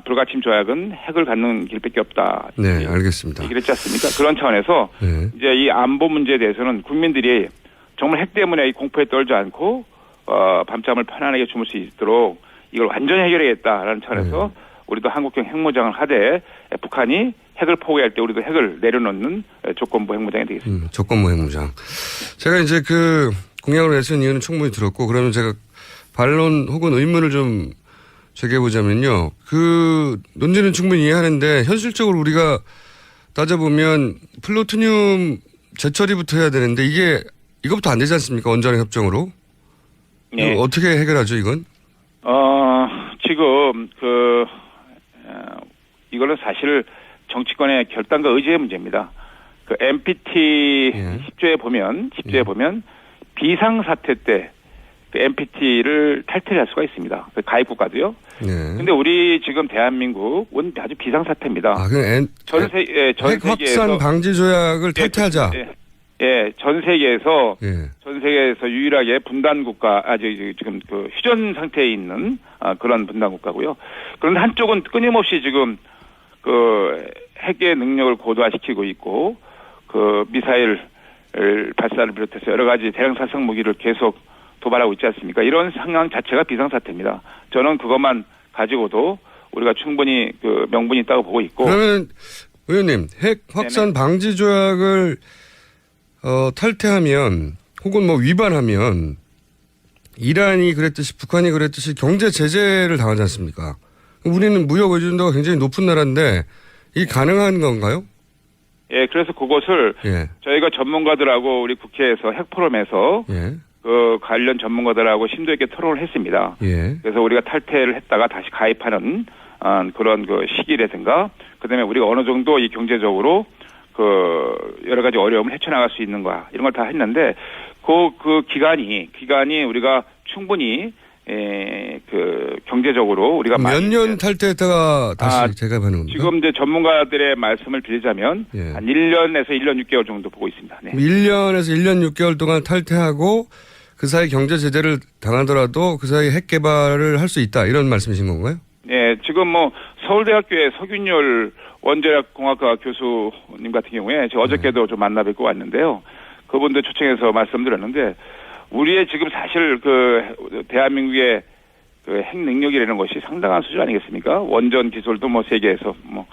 불가침 조약은 핵을 갖는 길밖에 없다. 네, 알겠습니다. 얘기를 했지 않습니까? 그런 차원에서 네. 이제 이 안보 문제에 대해서는 국민들이 정말 핵 때문에 이 공포에 떨지 않고 밤잠을 편안하게 주무실 수 있도록 이걸 완전히 해결해야겠다라는 차원에서 우리도 한국형 핵무장을 하되 북한이 핵을 포기할 때 우리도 핵을 내려놓는 조건부 핵무장이 되겠습니다. 조건부 핵무장. 제가 이제 그 공약을 내세운 이유는 충분히 들었고 그러면 제가 반론 혹은 의문을 좀 제기해보자면요. 그 논지는 충분히 이해하는데 현실적으로 우리가 따져보면 플루토늄 재처리부터 해야 되는데 이것부터 안 되지 않습니까? 원자력 협정으로. 네. 어떻게 해결하죠, 이건? 지금 이거는 사실 정치권의 결단과 의지의 문제입니다. 그 NPT 10조에 보면 비상사태 때 그 NPT를 탈퇴할 수가 있습니다. 그 가입 국가도요. 근데 우리 지금 대한민국은 아주 비상사태입니다. 전 세계에서 핵 확산 방지 조약을 탈퇴하자. 전 세계에서 유일하게 분단 국가, 지금 그 휴전 상태에 있는 그런 분단 국가고요. 그런데 한쪽은 끊임없이 지금 그 핵의 능력을 고도화시키고 있고 그 미사일 발사를 비롯해서 여러 가지 대량 살상 무기를 계속 도발하고 있지 않습니까? 이런 상황 자체가 비상사태입니다. 저는 그것만 가지고도 우리가 충분히 그 명분이 있다고 보고 있고. 그러면 의원님, 핵 확산 방지 조약을 탈퇴하면 혹은 뭐 위반하면 이란이 그랬듯이 북한이 그랬듯이 경제 제재를 당하지 않습니까? 우리는 무역 의존도가 굉장히 높은 나라인데 이게 가능한 건가요? 예, 그래서 그것을 예. 저희가 전문가들하고 우리 국회에서 핵 포럼에서 예. 그 관련 전문가들하고 심도 있게 토론을 했습니다. 예. 그래서 우리가 탈퇴를 했다가 다시 가입하는 그런 그 시기라든가 그다음에 우리가 어느 정도 이 경제적으로 그 여러 가지 어려움을 헤쳐나갈 수 있는가 이런 걸 다 했는데 그 기간이 우리가 충분히 그 경제적으로 우리가 몇 년 탈퇴했다가 다시 재가입하는 겁니까? 지금 이제 전문가들의 말씀을 빌리자면 예. 한 1년에서 1년 6개월 정도 보고 있습니다. 네. 1년에서 1년 6개월 동안 탈퇴하고 그 사이 경제 제재를 당하더라도 그 사이 핵 개발을 할 수 있다 이런 말씀이신 건가요? 네, 지금 뭐 서울대학교의 서균열 원자력공학과 교수님 같은 경우에 제가 어저께도 좀 만나 뵙고 왔는데요. 그분도 초청해서 말씀드렸는데 우리의 지금 사실 그 대한민국의 그 핵 능력이라는 것이 상당한 수준 아니겠습니까? 원전 기술도 뭐 세계에서 뭐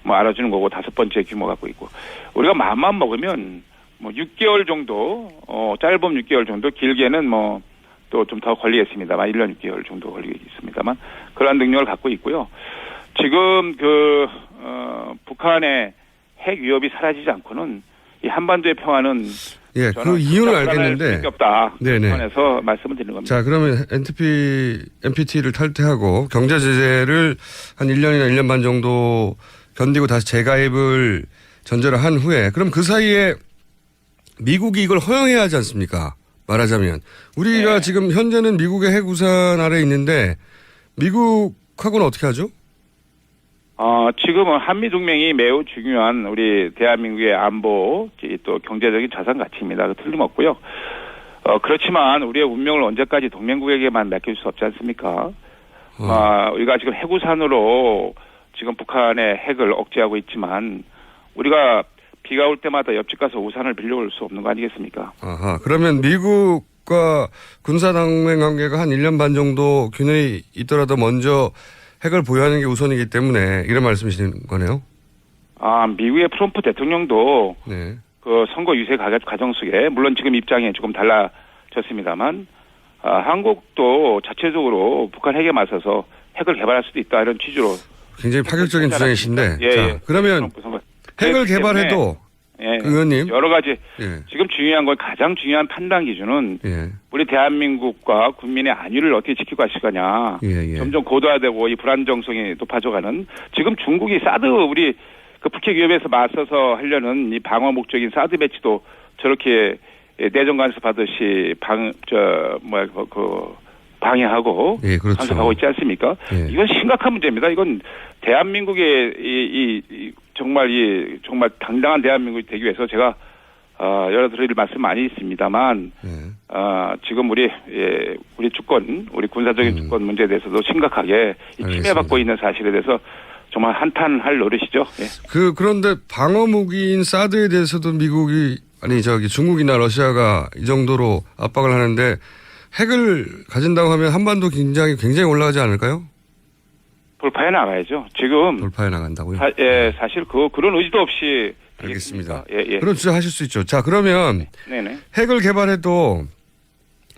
알아주는 거고 5번째 규모 갖고 있고 우리가 마음만 먹으면 뭐 6개월 정도 짧으면 6개월 정도 길게는 뭐 또 좀 더 걸리겠습니다만 1년 6개월 정도 걸리겠습니다만 그러한 능력을 갖고 있고요. 지금 그 북한의 핵 위협이 사라지지 않고는 이 한반도의 평화는 예, 그 이유는 알겠는데 없다. 네네. 그래서 말씀을 드리는 겁니다. 자, 그러면 NPT를 탈퇴하고 경제 제재를 한 1년이나 1년 반 정도 견디고 다시 재가입을 전제로 한 후에 그럼 그 사이에 미국이 이걸 허용해야 하지 않습니까? 말하자면 우리가 지금 현재는 미국의 핵 우산 아래 있는데 미국하고는 어떻게 하죠? 지금은 한미 동맹이 매우 중요한 우리 대한민국의 안보 또 경제적인 자산 가치입니다. 그 틀림없고요. 그렇지만 우리의 운명을 언제까지 동맹국에게만 맡길 수 없지 않습니까? 우리가 지금 핵우산으로 지금 북한의 핵을 억제하고 있지만 우리가 비가 올 때마다 옆집 가서 우산을 빌려올 수 없는 거 아니겠습니까? 아하, 그러면 미국과 군사동맹 관계가 한 1년 반 정도 균형이 있더라도 먼저 핵을 보유하는 게 우선이기 때문에 이런 말씀이시는 거네요? 미국의 트럼프 대통령도 네. 그 선거 유세 과정 속에 물론 지금 입장이 조금 달라졌습니다만 한국도 자체적으로 북한 핵에 맞서서 핵을 개발할 수도 있다 이런 취지로 굉장히 파격적인 주장이신데 예, 자, 예. 그러면 핵을 개발해도 예, 그 의원님 여러 가지 예. 지금 중요한 건 가장 중요한 판단 기준은 예. 우리 대한민국과 국민의 안위를 어떻게 지키고 가실 거냐. 예. 점점 고도화되고 이 불안정성이 높아져가는 지금 중국이 사드 우리 그 북핵 위협에서 맞서서 하려는 이 방어 목적인 사드 배치도 저렇게 내정 간섭 하듯이 방해하고 예, 그렇죠. 간섭하고 있지 않습니까? 예. 이건 심각한 문제입니다. 이건 대한민국의 정말 당당한 대한민국이 되기 위해서 제가 여러 드릴 말씀 많이 있습니다만 지금 우리 주권, 우리 군사적인 주권 문제에 대해서도 심각하게 침해받고 있는 사실에 대해서 정말 한탄할 노릇이죠. 예. 그런데 방어 무기인 사드에 대해서도 중국이나 러시아가 이 정도로 압박을 하는데 핵을 가진다고 하면 한반도 긴장이 굉장히 올라가지 않을까요? 돌파해 나가야죠. 지금 돌파해 나간다고요? 사실 그런 의지도 없이 알겠습니다. 예. 그런 주장하실 수 있죠. 자, 그러면 네네. 핵을 개발해도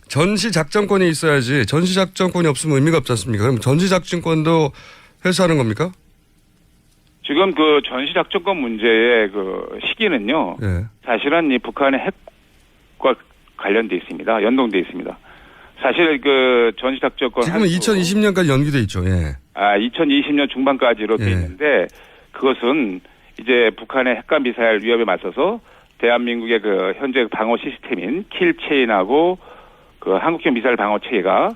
전시 작전권이 있어야지 전시 작전권이 없으면 의미가 없지 않습니까? 그럼 전시 작전권도 회수하는 겁니까? 지금 그 전시 작전권 문제의 그 시기는요. 예. 사실은 이 북한의 핵과 관련돼 있습니다. 연동돼 있습니다. 사실 그 전시 작전권 지금은 2020년까지 연기돼 있죠. 예. 2020년 중반까지로 돼 있는데 그것은 이제 북한의 핵과 미사일 위협에 맞서서 대한민국의 그 현재 방어 시스템인 킬체인하고 그 한국형 미사일 방어 체계가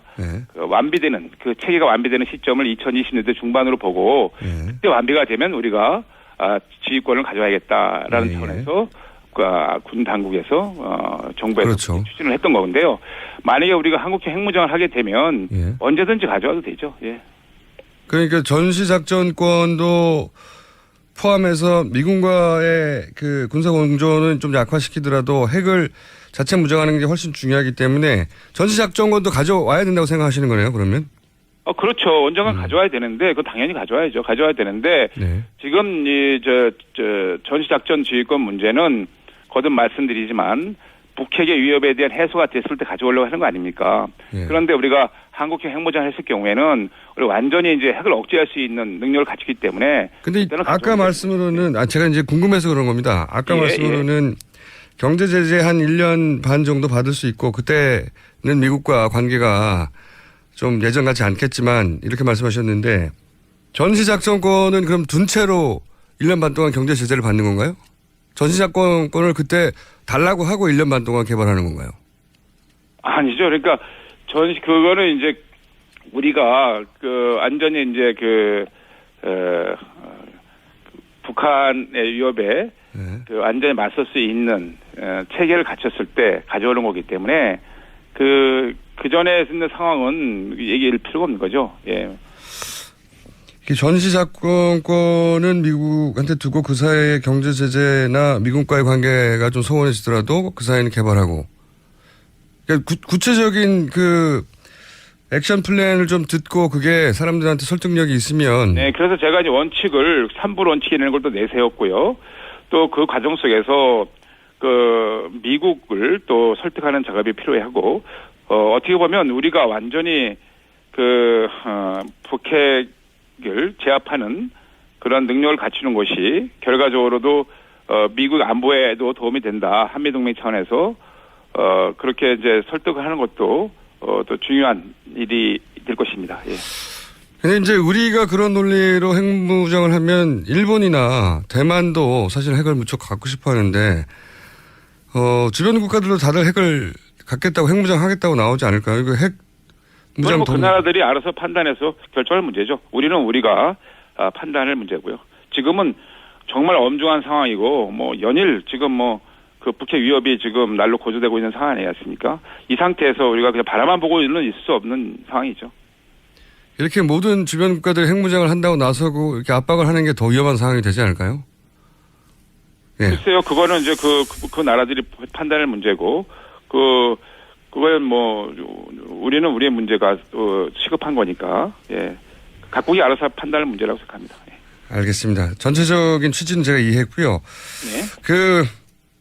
그 완비되는 그 체계가 완비되는 시점을 2020년대 중반으로 보고 그때 완비가 되면 우리가 지휘권을 가져야겠다라는 차원에서 군 당국에서 정부에서 그렇죠. 추진을 했던 건데요. 만약에 우리가 한국형 핵무장을 하게 되면 언제든지 가져와도 되죠. 예. 그러니까 전시 작전권도 포함해서 미군과의 그 군사 공조는 좀 약화시키더라도 핵을 자체 무장하는 게 훨씬 중요하기 때문에 전시 작전권도 가져와야 된다고 생각하시는 거네요. 그러면? 그렇죠. 원정은 가져와야 되는데, 그거 당연히 가져와야죠. 가져와야 되는데, 네. 지금 전시작전 지휘권 문제는 거듭 말씀드리지만, 북핵의 위협에 대한 해소가 됐을 때 가져오려고 하는 거 아닙니까? 예. 그런데 우리가 한국형 핵무장을 했을 경우에는, 우리 완전히 이제 핵을 억제할 수 있는 능력을 갖추기 때문에. 근데 아까 말씀으로는, 제가 이제 궁금해서 그런 겁니다. 아까 말씀으로는 경제 제재 한 1년 반 정도 받을 수 있고, 그때는 미국과 관계가 좀 예전 같지 않겠지만, 이렇게 말씀하셨는데, 전시작전권은 그럼 둔 채로 1년 반 동안 경제 제재를 받는 건가요? 전시작전권을 그때 달라고 하고 1년 반 동안 개발하는 건가요? 아니죠. 그러니까 그거는 이제 우리가 완전히 이제 북한의 위협에 완전히 맞설 수 있는 체계를 갖췄을 때 가져오는 거기 때문에 그 전에 있는 상황은 얘기할 필요가 없는 거죠. 예. 전시작전권은 미국한테 두고 그 사이에 경제 제재나 미국과의 관계가 좀 소원해지더라도 그 사이는 개발하고. 그러니까 구체적인 액션 플랜을 좀 듣고 그게 사람들한테 설득력이 있으면. 네, 그래서 제가 이제 원칙을 3부 원칙이라는 걸 또 내세웠고요. 또 그 과정 속에서 미국을 또 설득하는 작업이 필요하고, 어떻게 보면 우리가 완전히 북핵을 제압하는 그런 능력을 갖추는 것이 결과적으로도 미국 안보에도 도움이 된다. 한미동맹 차원에서 그렇게 이제 설득을 하는 것도 또 중요한 일이 될 것입니다. 예. 근데 이제 우리가 그런 논리로 핵무장을 하면 일본이나 대만도 사실 핵을 무척 갖고 싶어 하는데, 주변 국가들도 다들 핵을 갖겠다고 핵무장 하겠다고 나오지 않을까요? 이거 핵무장 그 나라들이 알아서 판단해서 결정할 문제죠. 우리는 우리가 판단할 문제고요. 지금은 정말 엄중한 상황이고, 연일 지금 그 북핵 위협이 지금 날로 고조되고 있는 상황 아니겠습니까? 이 상태에서 우리가 그냥 바라만 보고 있을 수 없는 상황이죠. 이렇게 모든 주변 국가들이 핵무장을 한다고 나서고 이렇게 압박을 하는 게 더 위험한 상황이 되지 않을까요? 예. 글쎄요, 그거는 이제 그 나라들이 판단할 문제고, 그건 우리는 우리의 문제가 시급한 거니까, 예. 각국이 알아서 판단할 문제라고 생각합니다. 예. 알겠습니다. 전체적인 취지는 제가 이해했고요. 네.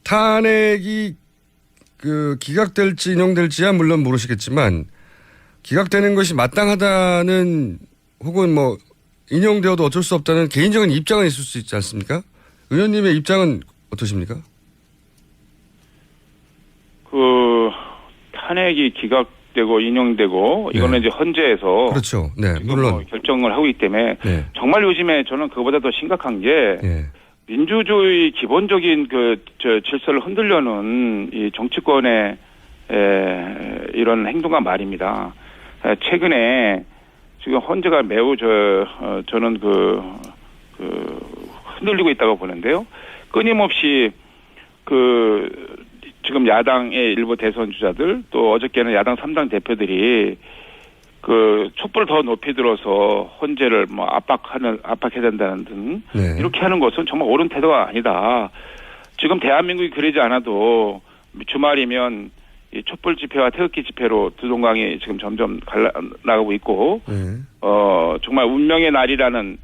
탄핵이 기각될지 인용될지야 물론 모르시겠지만, 기각되는 것이 마땅하다는 혹은 인용되어도 어쩔 수 없다는 개인적인 입장은 있을 수 있지 않습니까? 의원님의 입장은 어떠십니까? 탄핵이 기각되고 인용되고 이거는 이제 헌재에서 그렇죠. 네, 물론 결정을 하고 있기 때문에 정말 요즘에 저는 그거보다 더 심각한 게 민주주의 기본적인 질서를 흔들려는 이 정치권의 이런 행동과 말입니다. 최근에 지금 헌재가 매우 저는 흔들리고 있다고 보는데요. 끊임없이 지금 야당의 일부 대선 주자들 또 어저께는 야당 3당 대표들이 촛불을 더 높이 들어서 헌재를 압박해야 된다는 등 이렇게 하는 것은 정말 옳은 태도가 아니다. 지금 대한민국이 그러지 않아도 주말이면 이 촛불 집회와 태극기 집회로 두 동강이 지금 점점 나가고 있고, 정말 운명의 날이라는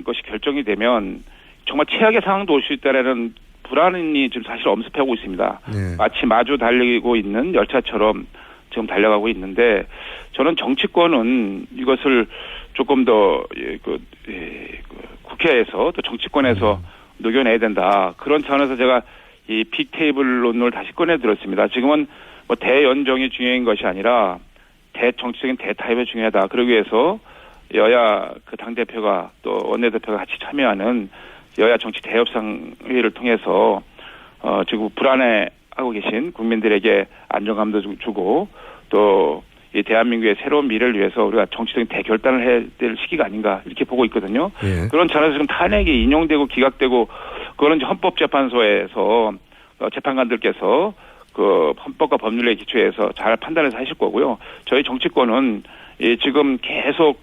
것이 결정이 되면 정말 최악의 상황도 올 수 있다라는 불안이 지금 사실 엄습하고 있습니다. 마치 마주 달리고 있는 열차처럼 지금 달려가고 있는데, 저는 정치권은 이것을 조금 더 국회에서 또 정치권에서 녹여내야 된다. 그런 차원에서 제가 이 빅테이블론을 다시 꺼내 들었습니다. 지금은 대연정이 중요한 것이 아니라 정치적인 대타협이 중요하다. 그러기 위해서 여야 당대표가 또 원내대표가 같이 참여하는 여야 정치 대협상회의를 통해서 지금 불안해하고 계신 국민들에게 안정감도 주고 또 이 대한민국의 새로운 미래를 위해서 우리가 정치적인 대결단을 해야 될 시기가 아닌가 이렇게 보고 있거든요. 그런 차원에서 지금 탄핵이 인용되고 기각되고 그거는 이제 헌법재판소에서 재판관들께서 헌법과 법률에 기초해서 잘 판단해서 하실 거고요. 저희 정치권은 지금 계속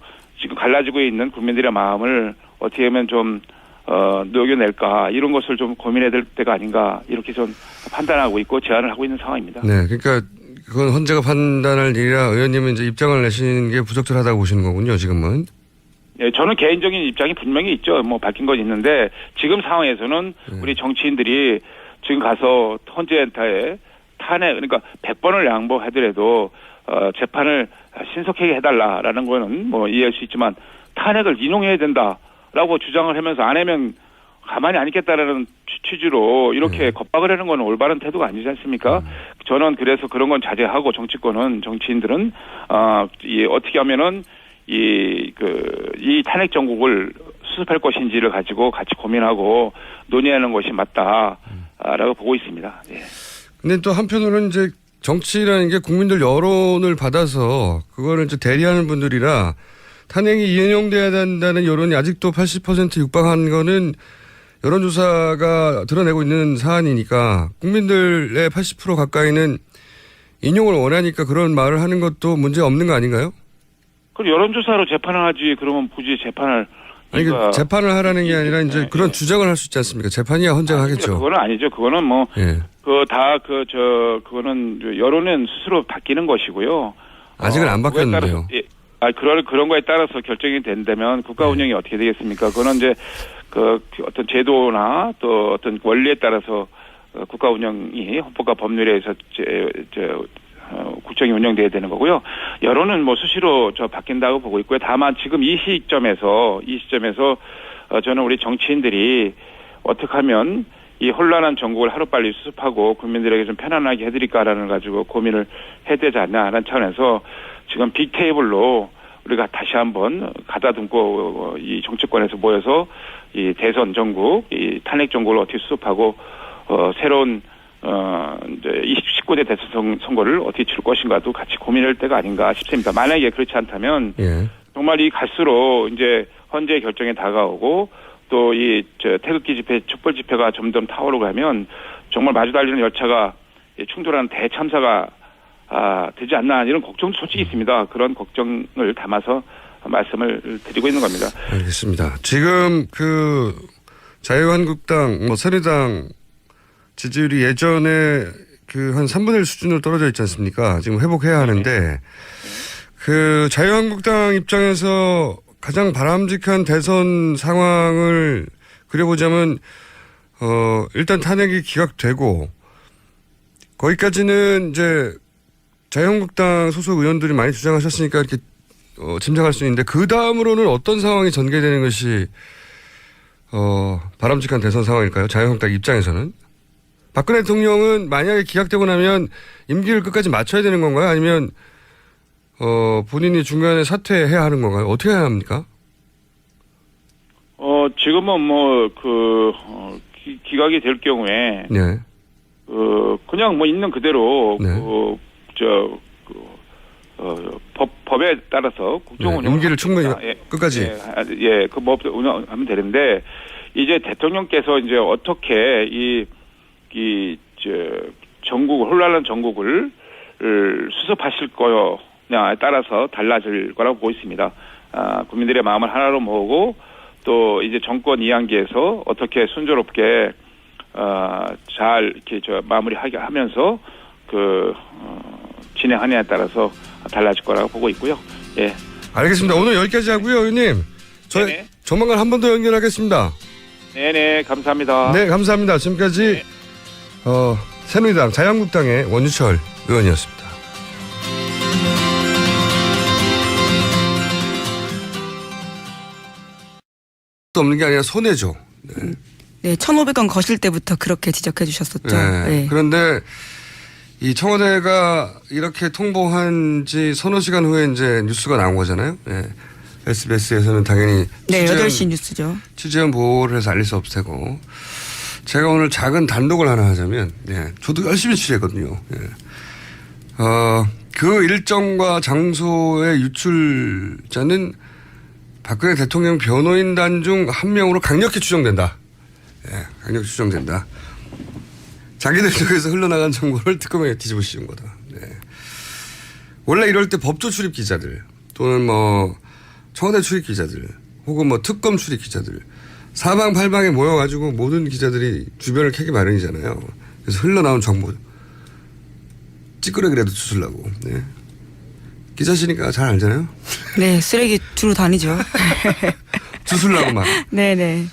갈라지고 있는 국민들의 마음을 어떻게 하면 좀 녹여낼까 이런 것을 좀 고민해야 될 때가 아닌가 이렇게 좀 판단하고 있고 제안을 하고 있는 상황입니다. 네, 그러니까 그건 헌재가 판단할 일이라 의원님은 이제 입장을 내시는 게 부적절하다고 보시는 거군요, 지금은. 예, 저는 개인적인 입장이 분명히 있죠. 뭐 밝힌 건 있는데 지금 상황에서는 우리 정치인들이 지금 가서 헌재에 탄핵 그러니까 100번을 양보하더라도 재판을 신속하게 해달라라는 거는 뭐 이해할 수 있지만 탄핵을 인용해야 된다라고 주장을 하면서 안 하면 가만히 안 있겠다라는 취지로 이렇게 겁박을 하는 건 올바른 태도가 아니지 않습니까? 저는 그래서 그런 건 자제하고 정치인들은 어떻게 하면은 이 탄핵 정국을 수습할 것인지를 가지고 같이 고민하고 논의하는 것이 맞다라고 보고 있습니다. 예. 근데 또 한편으로는 이제 정치라는 게 국민들 여론을 받아서 그거를 이제 대리하는 분들이라 탄핵이 이행돼야 된다는 여론이 아직도 80% 육박한 거는 여론조사가 드러내고 있는 사안이니까 국민들의 80% 가까이는 인용을 원하니까 그런 말을 하는 것도 문제 없는 거 아닌가요? 그럼 여론조사로 재판을 하지 그러면 굳이 재판을 아니 그 재판을 하라는 게 아니라 이제 그런 주장을 할 수 있지 않습니까? 재판이야 헌재가 하겠죠. 그거는 아니죠. 그거는 뭐 그거는 여론은 스스로 바뀌는 것이고요. 아직은 안 바뀌었는데요. 그런 거에 따라서 결정이 된다면 국가 운영이 어떻게 되겠습니까? 그거는 이제 그 어떤 제도나 또 어떤 원리에 따라서 국가 운영이 헌법과 법률에 의해서 국정이 운영돼야 되는 거고요. 여론은 뭐 수시로 바뀐다고 보고 있고요. 다만 지금 이 시점에서 저는 우리 정치인들이 어떻게 하면 이 혼란한 정국을 하루빨리 수습하고 국민들에게 좀 편안하게 해드릴까라는 가지고 고민을 해야 되지 않나 하는 차원에서 지금 빅테이블로 우리가 다시 한번 가다듬고 이 정치권에서 모여서 이 대선 정국, 이 탄핵 정국을 어떻게 수습하고 새로운 이제 19대 대선 선거를 어떻게 치를 것인가도 같이 고민할 때가 아닌가 싶습니다. 만약에 그렇지 않다면 정말 이 갈수록 이제 헌재 결정에 다가오고 또 이 태극기 집회, 촛불 집회가 점점 타오르고 하면 정말 마주 달리는 열차가 충돌하는 대참사가 되지 않나 이런 걱정도 솔직히 있습니다. 그런 걱정을 담아서 말씀을 드리고 있는 겁니다. 알겠습니다. 지금 그 자유한국당, 새누리당 지지율이 예전에 그 한 3분의 1 수준으로 떨어져 있지 않습니까? 지금 회복해야 하는데 그 자유한국당 입장에서 가장 바람직한 대선 상황을 그려보자면 일단 탄핵이 기각되고 거기까지는 이제 자유한국당 소속 의원들이 많이 주장하셨으니까 이렇게 짐작할 수 있는데 그 다음으로는 어떤 상황이 전개되는 것이 바람직한 대선 상황일까요? 자유한국당 입장에서는 박근혜 대통령은 만약에 기각되고 나면 임기를 끝까지 마쳐야 되는 건가요? 아니면 본인이 중간에 사퇴해야 하는 건가요? 어떻게 해야 합니까? 지금은 기각이 될 경우에 그냥 뭐 있는 그대로 법에 따라서 국정운영 임기를 충분히 끝까지 그 법 운영하면 되는데 이제 대통령께서 이제 어떻게 혼란한 전국을 수습하실 거냐에 따라서 달라질 거라고 보고 있습니다. 국민들의 마음을 하나로 모으고 또 이제 정권 이양기에서 어떻게 순조롭게 잘 이렇게 마무리하게 하면서 진행하느냐에 따라서 달라질 거라고 보고 있고요. 예. 알겠습니다. 오늘 여기까지 하고요, 의원님. 저희 조만간 한 번 더 연결하겠습니다. 네네, 감사합니다. 네, 감사합니다. 지금까지 새누리당 자유한국당의 원유철 의원이었습니다. 또 없는 게 아니라 손해죠. 네, 1,500원 거실 때부터 그렇게 지적해 주셨었죠. 네. 그런데 이 청와대가 이렇게 통보한 지 서너 시간 후에 이제 뉴스가 나온 거잖아요. SBS에서는 당연히 8시 뉴스죠. 취재원 보호를 해서 알릴 수 없을 테고 제가 오늘 작은 단독을 하나 하자면 저도 열심히 취재했거든요. 그 일정과 장소의 유출자는 박근혜 대통령 변호인단 중 한 명으로 강력히 추정된다. 강력히 추정된다. 자기들 쪽에서 흘러나간 정보를 특검에 뒤집어 씌운 거다. 원래 이럴 때 법조 출입 기자들 또는 청와대 출입 기자들 혹은 특검 출입 기자들 사방팔방에 모여가지고 모든 기자들이 주변을 캐기 마련이잖아요. 그래서 흘러나온 정보 찌끄러기라도 주술라고. 네. 기자시니까 잘 알잖아요. 네, 쓰레기 주로 다니죠. 주술라고 막. 네네.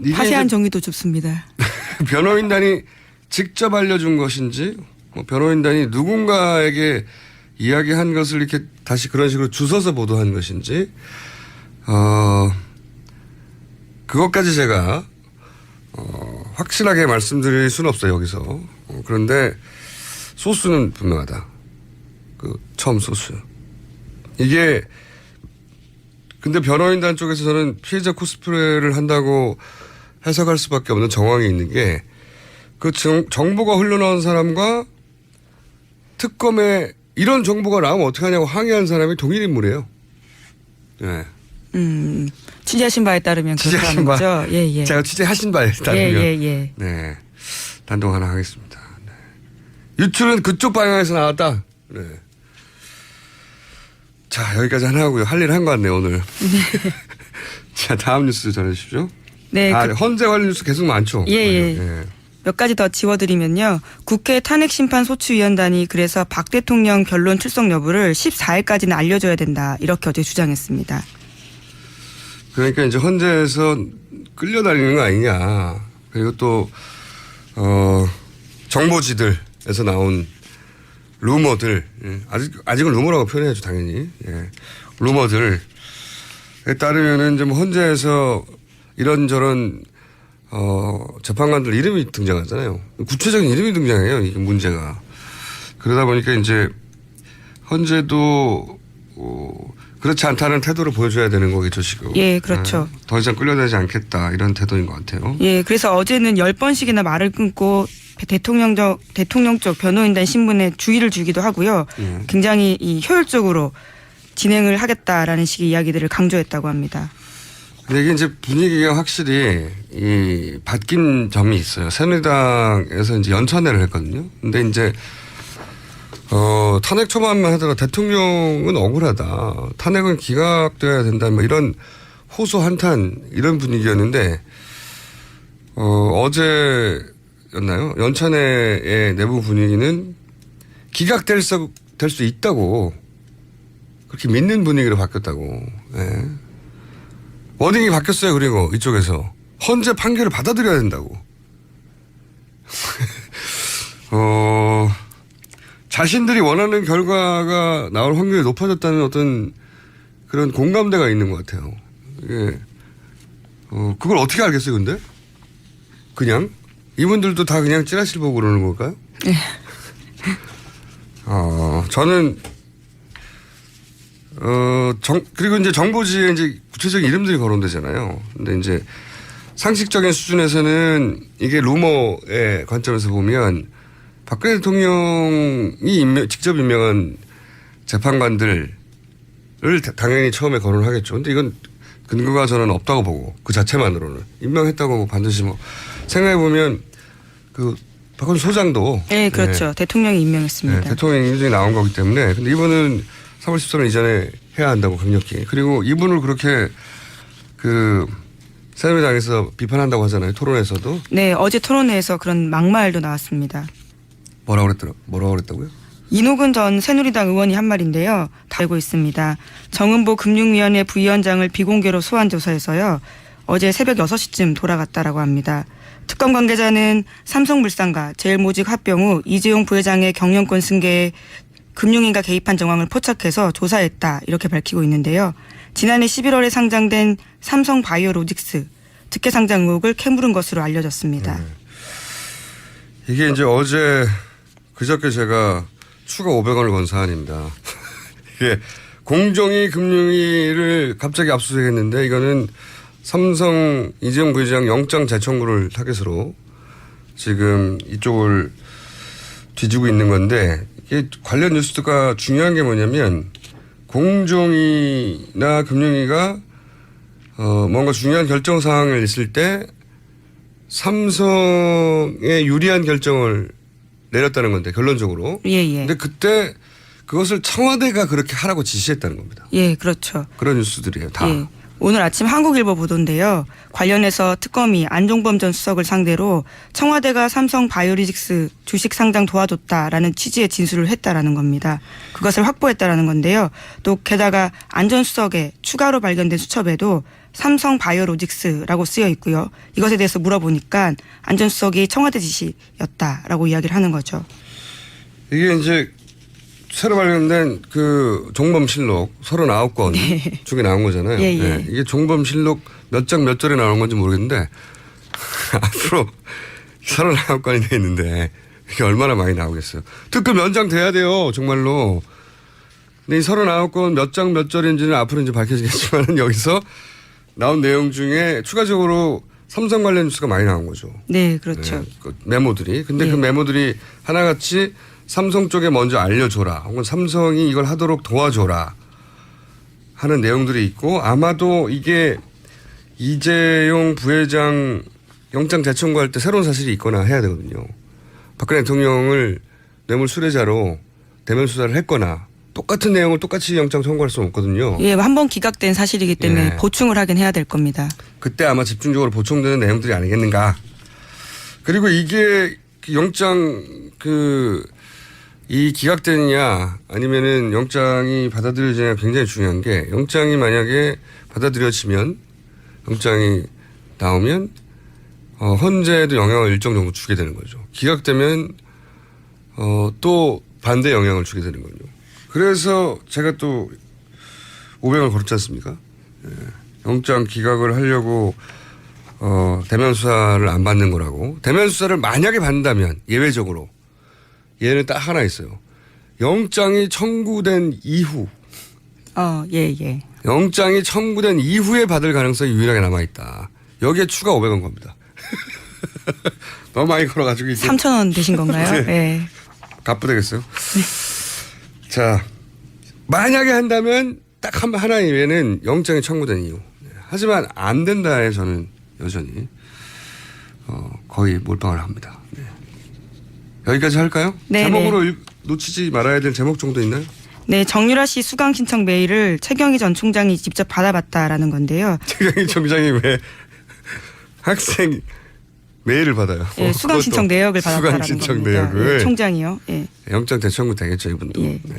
이게 화세한 이제 정의도 줍습니다. 변호인단이 직접 알려준 것인지, 변호인단이 누군가에게 이야기한 것을 이렇게 다시 그런 식으로 주워서 보도한 것인지, 그것까지 제가 확실하게 말씀드릴 수는 없어요, 여기서. 그런데 소스는 분명하다. 그 처음 소스. 이게 근데 변호인단 쪽에서 저는 피해자 코스프레를 한다고 해석할 수밖에 없는 정황이 있는 게 그 정보가 흘러나온 사람과 특검에 이런 정보가 나오면 어떡하냐고 항의한 사람이 동일 인물이에요. 네. 취재하신 바에 따르면 취재하신 그렇다는 바. 거죠. 예, 예. 제가 취재하신 바에 따르면. 예. 네. 단독 하나 하겠습니다. 네. 유출은 그쪽 방향에서 나왔다. 네. 자, 여기까지 하나 하고요. 할 일 한 것 같네요, 오늘. 자, 다음 뉴스 전해주십시오. 네. 헌재 관련 뉴스 계속 많죠? 예. 몇 가지 더 지워드리면요. 국회 탄핵심판소추위원단이 그래서 박 대통령 변론 출석 여부를 14일까지는 알려줘야 된다. 이렇게 어제 주장했습니다. 그러니까 이제 헌재에서 끌려다니는 거 아니냐. 그리고 또, 정보지들에서 나온 루머들. 예. 아직은 루머라고 표현해야죠, 당연히. 예. 루머들에 따르면은 좀 헌재에서 이런저런 재판관들 이름이 등장하잖아요. 구체적인 이름이 등장해요. 이게 문제가. 그러다 보니까 이제 헌재도 그렇지 않다는 태도를 보여줘야 되는 거겠죠, 지금. 예, 그렇죠. 더 이상 끌려다니지 않겠다 이런 태도인 것 같아요. 예, 그래서 어제는 10번씩이나 말을 끊고 대통령 쪽 변호인단 신문에 주의를 주기도 하고요. 굉장히 효율적으로 진행을 하겠다라는 식의 이야기들을 강조했다고 합니다. 근데 이게 이제 분위기가 확실히 바뀐 점이 있어요. 새누리당에서 이제 연찬회를 했거든요. 근데 이제 탄핵 초반만 하더라도 대통령은 억울하다. 탄핵은 기각돼야 된다. 뭐 이런 호소 한탄 이런 분위기였는데 어제였나요? 연찬회의 내부 분위기는 기각될 수 있다고 그렇게 믿는 분위기로 바뀌었다고. 예. 워딩이 바뀌었어요. 그리고 이쪽에서 헌재 판결을 받아들여야 된다고. 자신들이 원하는 결과가 나올 확률이 높아졌다는 어떤 그런 공감대가 있는 것 같아요. 이게 그걸 어떻게 알겠어요, 근데? 그냥 이분들도 다 그냥 찌라시를 보고 그러는 걸까요? 네. 저는 그리고 이제 정보지에 이제 구체적인 이름들이 거론되잖아요. 근데 이제 상식적인 수준에서는 이게 루머의 관점에서 보면 박근혜 대통령이 직접 임명한 재판관들을 당연히 처음에 거론하겠죠. 근데 이건 근거가 저는 없다고 보고 그 자체만으로는 임명했다고 반드시 뭐 생각해보면 그 박근혜 소장도. 네, 그렇죠. 네. 대통령이 임명했습니다. 네, 대통령 임명이 나온 거기 때문에. 근데 이분은 3월 13일 이전에 해야 한다고 강력히. 그리고 이분을 그렇게 새누리당에서 비판한다고 하잖아요. 토론에서도. 네, 어제 토론회에서 그런 막말도 나왔습니다. 뭐라고 그랬다고요? 이노근 전 새누리당 의원이 한 말인데요. 다 알고 있습니다. 정은보 금융위원회 부위원장을 비공개로 소환 조사해서요. 어제 새벽 6시쯤 돌아갔다라고 합니다. 특검 관계자는 삼성물산과 제일모직 합병 후 이재용 부회장의 경영권 승계에 금융인가 개입한 정황을 포착해서 조사했다 이렇게 밝히고 있는데요. 지난해 11월에 상장된 삼성바이오로직스 특혜 상장 의혹을 캐물은 것으로 알려졌습니다. 이게 이제 그저께 제가 추가 500원을 건 사안입니다. 이게 공정위 금융위를 갑자기 압수수색했는데 이거는 삼성 이재용 부회장 영장 재청구를 타겟으로 지금 이쪽을 뒤지고 있는 건데 이게 관련 뉴스가 중요한 게 뭐냐면 공정위나 금융위가 뭔가 중요한 결정 사항을 있을 때 삼성에 유리한 결정을 내렸다는 건데 결론적으로. 예. 근데 그때 그것을 청와대가 그렇게 하라고 지시했다는 겁니다. 예, 그렇죠. 그런 뉴스들이에요. 다. 예. 오늘 아침 한국일보 보도인데요. 관련해서 특검이 안종범 전 수석을 상대로 청와대가 삼성 바이오로직스 주식 상장 도와줬다라는 취지의 진술을 했다라는 겁니다. 그것을 확보했다라는 건데요. 또 게다가 안 전 수석의 추가로 발견된 수첩에도 삼성 바이오로직스라고 쓰여 있고요. 이것에 대해서 물어보니까 안 전 수석이 청와대 지시였다라고 이야기를 하는 거죠. 이게 이제 새로 발견된 그 종범실록 39건 중에 나온 거잖아요. 예, 예. 네. 이게 종범실록 몇 장 몇 절에 나온 건지 모르겠는데 앞으로 39건이 돼 있는데 이게 얼마나 많이 나오겠어요. 특검 연장돼야 돼요. 정말로. 근데 이 39건 몇 장 몇 절인지는 앞으로 이제 밝혀지겠지만 여기서 나온 내용 중에 추가적으로 삼성 관련 뉴스가 많이 나온 거죠. 네, 그렇죠. 네, 그 메모들이. 근데 그 메모들이 하나같이 삼성 쪽에 먼저 알려줘라. 혹은 삼성이 이걸 하도록 도와줘라. 하는 내용들이 있고 아마도 이게 이재용 부회장 영장 재청구할 때 새로운 사실이 있거나 해야 되거든요. 박근혜 대통령을 뇌물 수뢰자로 대면 수사를 했거나 똑같은 내용을 똑같이 영장 청구할 수는 없거든요. 예, 한 번 기각된 사실이기 때문에 예. 보충을 하긴 해야 될 겁니다. 그때 아마 집중적으로 보충되는 내용들이 아니겠는가. 그리고 이게 영장 이 기각되느냐 아니면은 영장이 받아들여지느냐 굉장히 중요한 게 영장이 만약에 받아들여지면 영장이 나오면 헌재에도 영향을 일정 정도 주게 되는 거죠. 기각되면 또 반대 영향을 주게 되는 거죠. 그래서 제가 또 500을 걸었지 않습니까? 예. 영장 기각을 하려고 대면 수사를 안 받는 거라고. 대면 수사를 만약에 받는다면 예외적으로 얘는 딱 하나 있어요. 영장이 청구된 이후. 예. 영장이 청구된 이후에 받을 가능성이 유일하게 남아있다. 여기에 추가 500원 겁니다. 너무 많이 걸어가지고 이제 3,000원 되신 건가요? 네. 갚부되겠어요. 자, 만약에 한다면 딱 하나 이외에는 영장이 청구된 이유. 하지만 안 된다에 저는 여전히 거의 몰빵을 합니다. 네. 여기까지 할까요? 네, 제목으로 놓치지 말아야 될 제목 정도 있나요? 네, 정유라 씨 수강 신청 메일을 최경희 전 총장이 직접 받아봤다라는 건데요. 최경희 총장이 왜 학생 메일을 받아요? 예, 수강 신청 내역을 받았다라는 수강 신청 겁니다. 내역을. 예, 총장이요. 예. 영장 대청구 되겠죠, 이분도. 예. 네.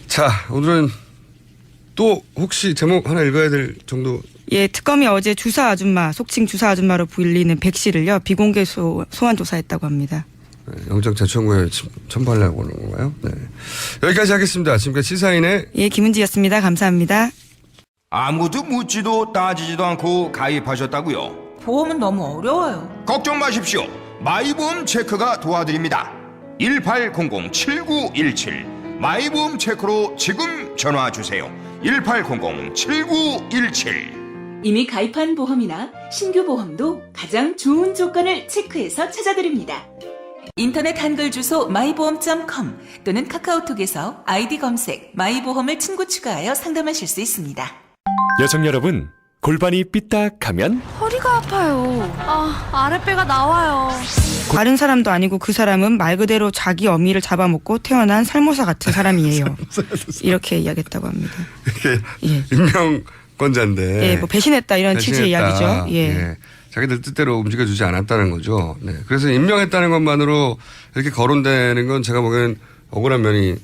자, 오늘은 또 혹시 제목 하나 읽어야 될 정도. 예, 특검이 어제 주사 아줌마, 속칭 주사 아줌마로 불리는 백 씨를요 비공개 소환 조사했다고 합니다. 네, 영장 재청구에 첨부하려고 하는 건가요? 네. 여기까지 하겠습니다. 지금까지 시사인의 김은지였습니다. 감사합니다. 아무도 묻지도 따지지도 않고 가입하셨다고요? 보험은 너무 어려워요. 걱정 마십시오. 마이보험 체크가 도와드립니다. 1800-7917 마이보험 체크로 지금 전화 주세요. 1800-7917 이미 가입한 보험이나 신규 보험도 가장 좋은 조건을 체크해서 찾아드립니다. 인터넷 한글 주소 마이보험.com 또는 카카오톡에서 아이디 검색 마이보험을 친구 추가하여 상담하실 수 있습니다. 여성 여러분, 골반이 삐딱하면 허리가 아파요. 아랫배가 나와요. 다른 사람도 아니고 그 사람은 말 그대로 자기 어미를 잡아먹고 태어난 살모사 같은 사람이에요. 이렇게 이야기했다고 합니다. 이게 임명권자인데. 예, 뭐 배신했다 이런 취지의 이야기죠. 예. 자기들 뜻대로 움직여주지 않았다는 거죠. 네. 그래서 임명했다는 것만으로 이렇게 거론되는 건 제가 보기엔 억울한 면이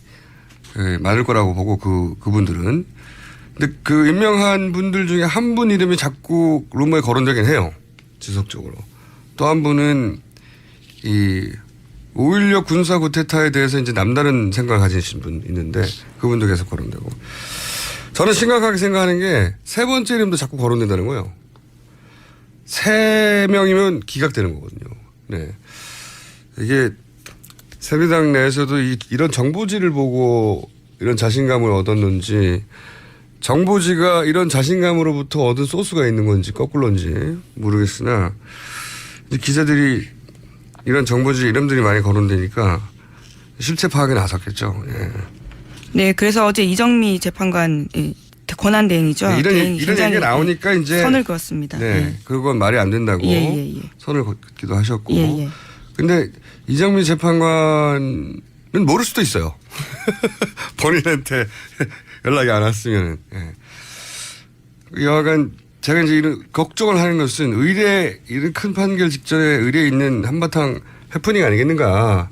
많을 거라고 보고 그분들은. 근데 그 임명한 분들 중에 한 분 이름이 자꾸 루머에 거론되긴 해요. 지속적으로. 또 한 분은 이 5.16 군사 구테타에 대해서 이제 남다른 생각을 가지신 분 있는데 그분도 계속 거론되고. 저는 심각하게 생각하는 게 세 번째 이름도 자꾸 거론된다는 거예요. 3명이면 기각되는 거거든요. 네. 이게 새누리당 내에서도 이런 정보지를 보고 이런 자신감을 얻었는지 정보지가 이런 자신감으로부터 얻은 소스가 있는 건지 거꾸로인지 모르겠으나 이제 기자들이 이런 정보지 이름들이 많이 거론되니까 실체 파악에 나섰겠죠. 예. 네, 그래서 어제 이정미 재판관 권한 대행이죠. 네, 이런 얘기가 나오니까 이제 선을 그었습니다. 네, 예. 그건 말이 안 된다고 선을 긋기도 하셨고. 근데 이정미 재판관은 모를 수도 있어요. 본인한테 연락이 안 왔으면. 예. 여하간 제가 이제 이런 걱정을 하는 것은 의뢰 이런 큰 판결 직전에 의뢰에 있는 한바탕 해프닝 아니겠는가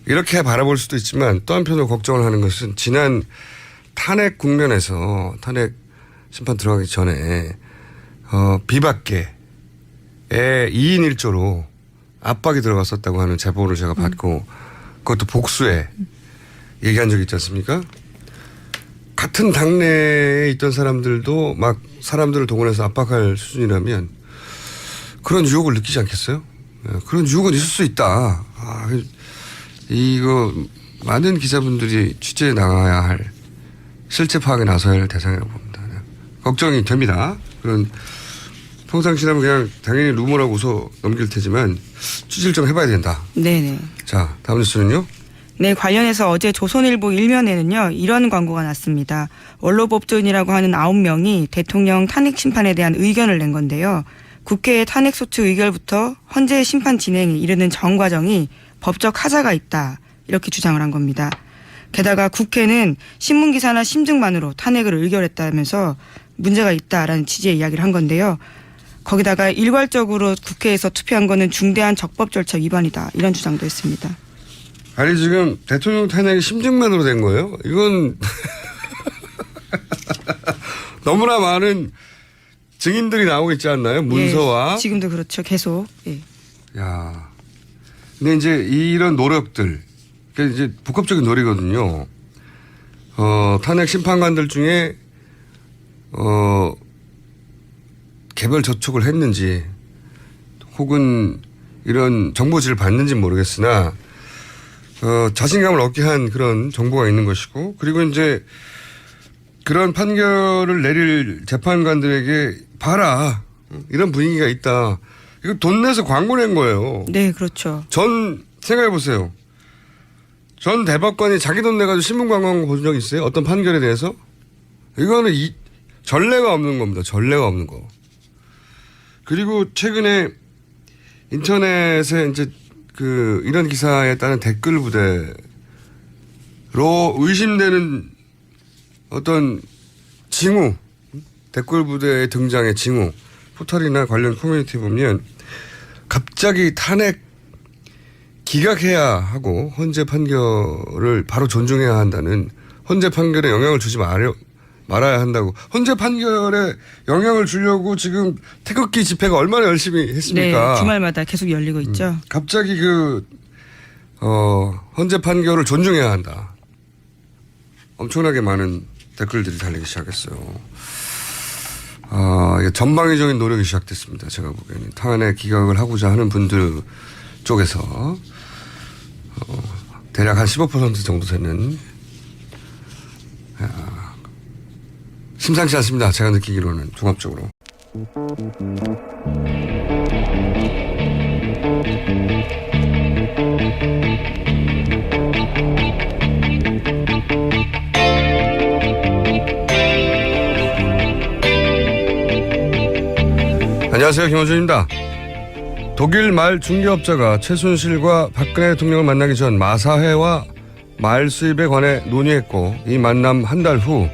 이렇게 바라볼 수도 있지만 또 한편으로 걱정을 하는 것은 지난 탄핵 국면에서 탄핵 심판 들어가기 전에 비박계에 2인 1조로 압박이 들어갔었다고 하는 제보를 제가 받고 그것도 복수에 얘기한 적이 있지 않습니까? 같은 당내에 있던 사람들도 막 사람들을 동원해서 압박할 수준이라면 그런 유혹을 느끼지 않겠어요? 그런 유혹은 있을 수 있다. 이거 많은 기자분들이 취재에 나가야 할 실제 파악에 나서야 할 대상이라고 봅니다. 걱정이 됩니다. 그런 평상시라면 그냥 당연히 루머라고 웃어 넘길 테지만 취재를 좀 해봐야 된다. 네네. 자, 다음 뉴스는요. 네, 관련해서 어제 조선일보 일면에는요, 이런 광고가 났습니다. 원로법조인이라고 하는 9명이 대통령 탄핵 심판에 대한 의견을 낸 건데요. 국회의 탄핵소추 의결부터 헌재 심판 진행에 이르는 전 과정이 법적 하자가 있다. 이렇게 주장을 한 겁니다. 게다가 국회는 신문기사나 심증만으로 탄핵을 의결했다면서 문제가 있다라는 취지의 이야기를 한 건데요. 거기다가 일괄적으로 국회에서 투표한 거는 중대한 적법 절차 위반이다. 이런 주장도 했습니다. 아니 지금 대통령 탄핵이 심증만으로 된 거예요? 이건 너무나 많은 증인들이 나오고 있지 않나요? 문서와. 예, 지금도 그렇죠. 계속. 예. 야, 근데 이제 이런 노력들, 그러니까 이제 복합적인 놀이거든요. 탄핵 심판관들 중에 개별 접촉을 했는지, 혹은 이런 정보지를 봤는지 모르겠으나. 자신감을 얻게 한 그런 정보가 있는 것이고, 그리고 이제 그런 판결을 내릴 재판관들에게 봐라. 이런 분위기가 있다. 이거 돈 내서 광고 낸 거예요. 네, 그렇죠. 생각해 보세요. 전 대법관이 자기 돈 내가지고 신문 광고 본 적 있어요? 어떤 판결에 대해서? 이거는 전례가 없는 겁니다. 전례가 없는 거. 그리고 최근에 인터넷에 이제 이런 기사에 따른 댓글 부대로 의심되는 어떤 징후, 댓글 부대의 등장의 징후, 포털이나 관련 커뮤니티 보면 갑자기 탄핵 기각해야 하고 헌재 판결을 바로 존중해야 한다는, 헌재 판결에 영향을 주지 말아야 한다고. 헌재 판결에 영향을 주려고 지금 태극기 집회가 얼마나 열심히 했습니까? 네, 주말마다 계속 열리고 있죠. 갑자기 헌재 판결을 존중해야 한다. 엄청나게 많은 댓글들이 달리기 시작했어요. 이게 전방위적인 노력이 시작됐습니다. 제가 보기에는 탄핵 기각을 하고자 하는 분들 쪽에서 대략 한 15% 정도 되는 심상치 않습니다. 제가 느끼기로는 종합적으로. 안녕하세요. 김호준입니다. 독일 말 중개업자가 최순실과 박근혜 대통령을 만나기 전 마사회와 말 수입에 관해 논의했고, 이 만남 한 달 후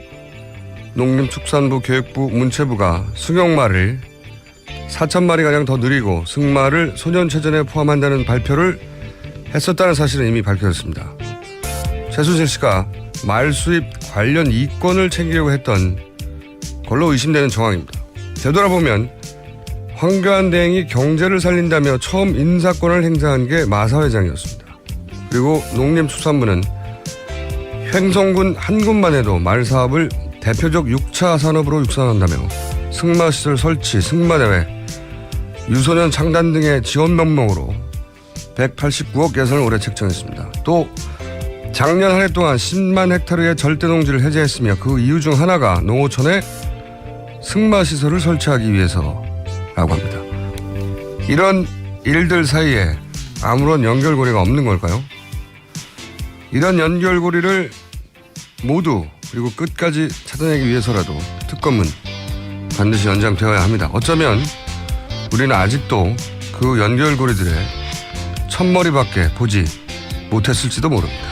농림축산부, 교육부, 문체부가 승용말을 4,000마리가량 더 늘리고 승마를 소년체전에 포함한다는 발표를 했었다는 사실은 이미 밝혀졌습니다. 최순실 씨가 말 수입 관련 이권을 챙기려고 했던 걸로 의심되는 정황입니다. 되돌아보면 황교안 대행이 경제를 살린다며 처음 인사권을 행사한 게 마사회장이었습니다. 그리고 농림축산부는 횡성군 한 군만 해도 말 사업을 대표적 6차 산업으로 육성한다며 승마시설 설치, 승마대회, 유소년 창단 등의 지원 명목으로 189억 예산을 올해 책정했습니다. 또 작년 한 해 동안 10만 헥타르의 절대농지를 해제했으며 그 이유 중 하나가 농어촌에 승마시설을 설치하기 위해서라고 합니다. 이런 일들 사이에 아무런 연결고리가 없는 걸까요? 이런 연결고리를 모두 그리고 끝까지 찾아내기 위해서라도 특검은 반드시 연장되어야 합니다. 어쩌면 우리는 아직도 그 연결고리들의 첫머리밖에 보지 못했을지도 모릅니다.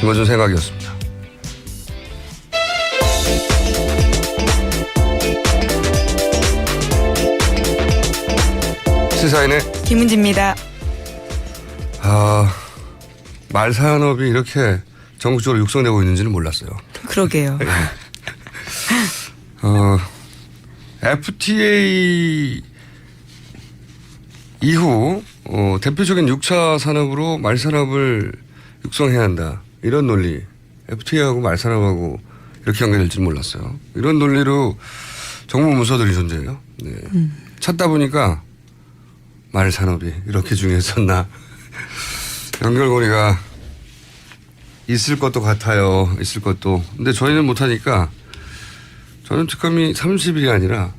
김어준 생각이었습니다. 시사인의 김은지입니다. 말 산업이 이렇게 전국적으로 육성되고 있는지는 몰랐어요. 그러게요. FTA 이후 대표적인 6차 산업으로 말 산업을 육성해야 한다. 이런 논리. FTA하고 말 산업하고 이렇게 연결될지는 몰랐어요. 이런 논리로 정부 문서들이 존재해요. 네. 찾다 보니까 말 산업이 이렇게 중요했었나. 연결고리가 있을 것도 같아요. 있을 것도. 근데 저희는 못하니까 저는 특검이 30일이 아니라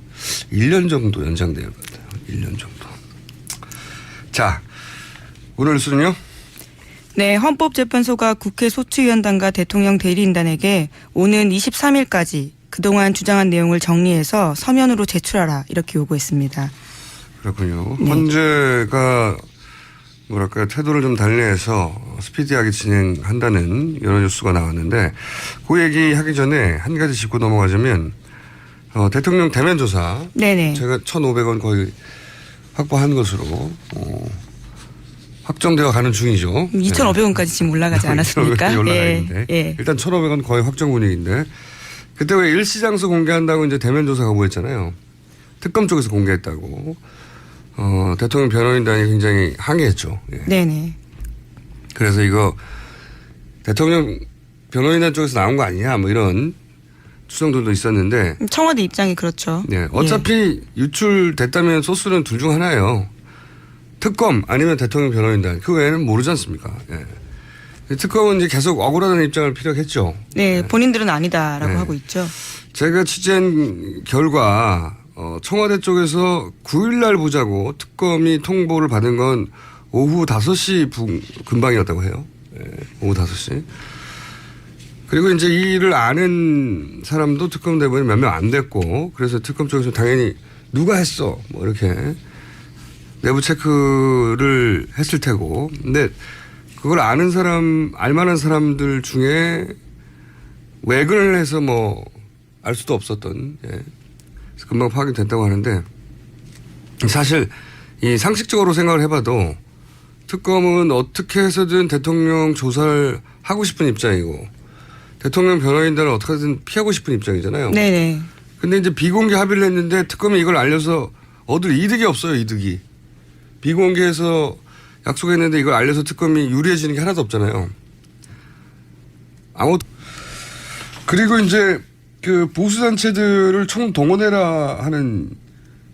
1년 정도 연장될 것 같아요. 1년 정도. 자, 오늘 수는요? 네, 헌법재판소가 국회 소추위원단과 대통령 대리인단에게 오는 23일까지 그동안 주장한 내용을 정리해서 서면으로 제출하라 이렇게 요구했습니다. 그렇군요. 네. 헌재가 뭐랄까 태도를 좀 달리해서 스피디하게 진행한다는 여러 뉴스가 나왔는데 그 얘기 하기 전에 한 가지 짚고 넘어가자면 대통령 대면 조사 네네. 제가 1,500원 거의 확보한 것으로 확정되어 가는 중이죠. 2,500원까지 지금 올라가지 않았습니까? 올라가 있는데 예. 일단 1,500원 거의 확정 분위기인데 그때 왜 일시장소 공개한다고 이제 대면 조사 거부했잖아요. 특검 쪽에서 공개했다고. 대통령 변호인단이 굉장히 항의했죠. 예. 네네. 그래서 이거 대통령 변호인단 쪽에서 나온 거 아니냐 뭐 이런 추정들도 있었는데 청와대 입장이 그렇죠. 네, 어차피 유출됐다면 소스는 둘 중 하나예요. 특검 아니면 대통령 변호인단 그 외에는 모르지 않습니까? 예. 특검은 이제 계속 억울하다는 입장을 피력했죠. 네, 본인들은 아니다라고 네. 하고 있죠. 제가 취재한 결과 청와대 쪽에서 9일날 보자고 특검이 통보를 받은 건 오후 5시 근방이었다고 해요. 예, 오후 5시. 그리고 이제 이 일을 아는 사람도 특검 대부분이 몇 명 안 됐고 그래서 특검 쪽에서 당연히 누가 했어 뭐 이렇게 내부 체크를 했을 테고 근데 그걸 아는 사람 알만한 사람들 중에 외근을 해서 뭐 알 수도 없었던 예. 그래서 금방 파악됐다고 하는데 사실 이 상식적으로 생각을 해봐도 특검은 어떻게 해서든 대통령 조사를 하고 싶은 입장이고 대통령 변호인단을 어떻게든 피하고 싶은 입장이잖아요. 네네. 근데 이제 비공개 합의를 했는데 특검이 이걸 알려서 얻을 이득이 없어요. 이득이. 비공개해서 약속했는데 이걸 알려서 특검이 유리해지는 게 하나도 없잖아요. 그리고 이제 그 보수단체들을 총동원해라 하는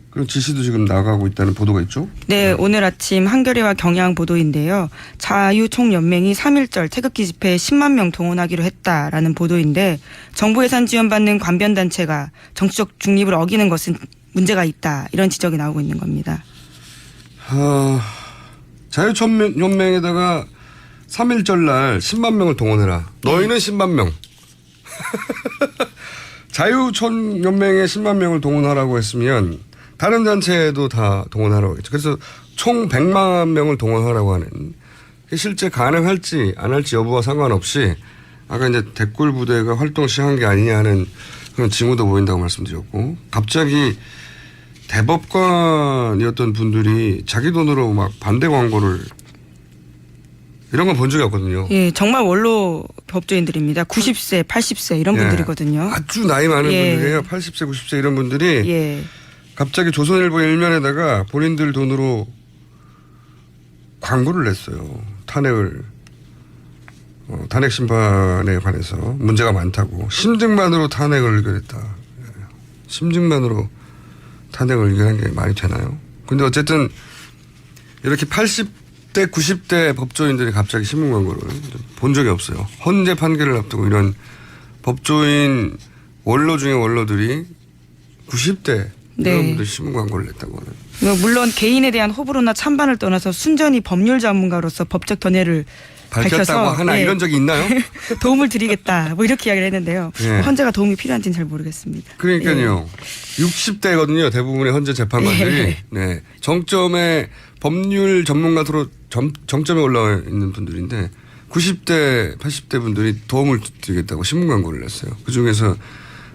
그런 지시도 지금 나가고 있다는 보도가 있죠. 네, 오늘 아침 한겨레와 경향 보도인데요. 자유총연맹이 3.1절 태극기 집회에 10만 명 동원하기로 했다라는 보도인데 정부 예산 지원받는 관변단체가 정치적 중립을 어기는 것은 문제가 있다. 이런 지적이 나오고 있는 겁니다. 자유총연맹에다가 3.1절 날 10만 명을 동원해라. 너희는 10만 명. 자유총연맹에 10만 명을 동원하라고 했으면 다른 단체에도 다 동원하라고 했죠. 그래서 총 100만 명을 동원하라고 하는 실제 가능할지 안 할지 여부와 상관없이 아까 이제 댓글 부대가 활동 시작한 게 아니냐 하는 그런 징후도 보인다고 말씀드렸고 갑자기 대법관이었던 분들이 자기 돈으로 막 반대 광고를 이런 건 본 적이 없거든요. 예, 정말 원로 법조인들입니다. 90세, 80세 이런 분들이거든요. 아주 나이 많은 분들이에요. 80세, 90세 이런 분들이 갑자기 조선일보 일면에다가 본인들 돈으로 광고를 냈어요. 탄핵 심판에 관해서 문제가 많다고. 심증만으로 탄핵을 의결했다. 심증만으로 탄핵을 의결한 게 말이 되나요? 근데 어쨌든 이렇게 80대, 90대 법조인들이 갑자기 신문 광고를 본 적이 없어요. 헌재 판결을 앞두고 이런 법조인 원로 중에 원로들이 90대 이런 분들 신문 광고를 냈다고 하는. 물론 개인에 대한 호불호나 찬반을 떠나서 순전히 법률 전문가로서 법적 견해를 밝혔다고 하나 이런 적이 있나요? 도움을 드리겠다. 뭐 이렇게 이야기를 했는데요. 헌재가 도움이 필요한지는 잘 모르겠습니다. 그러니까요. 60대거든요. 대부분의 헌재 재판관들이. 네. 정점에 법률 전문가로 정점에 올라와 있는 분들인데 90대, 80대 분들이 도움을 드리겠다고 신문 광고를 냈어요. 그중에서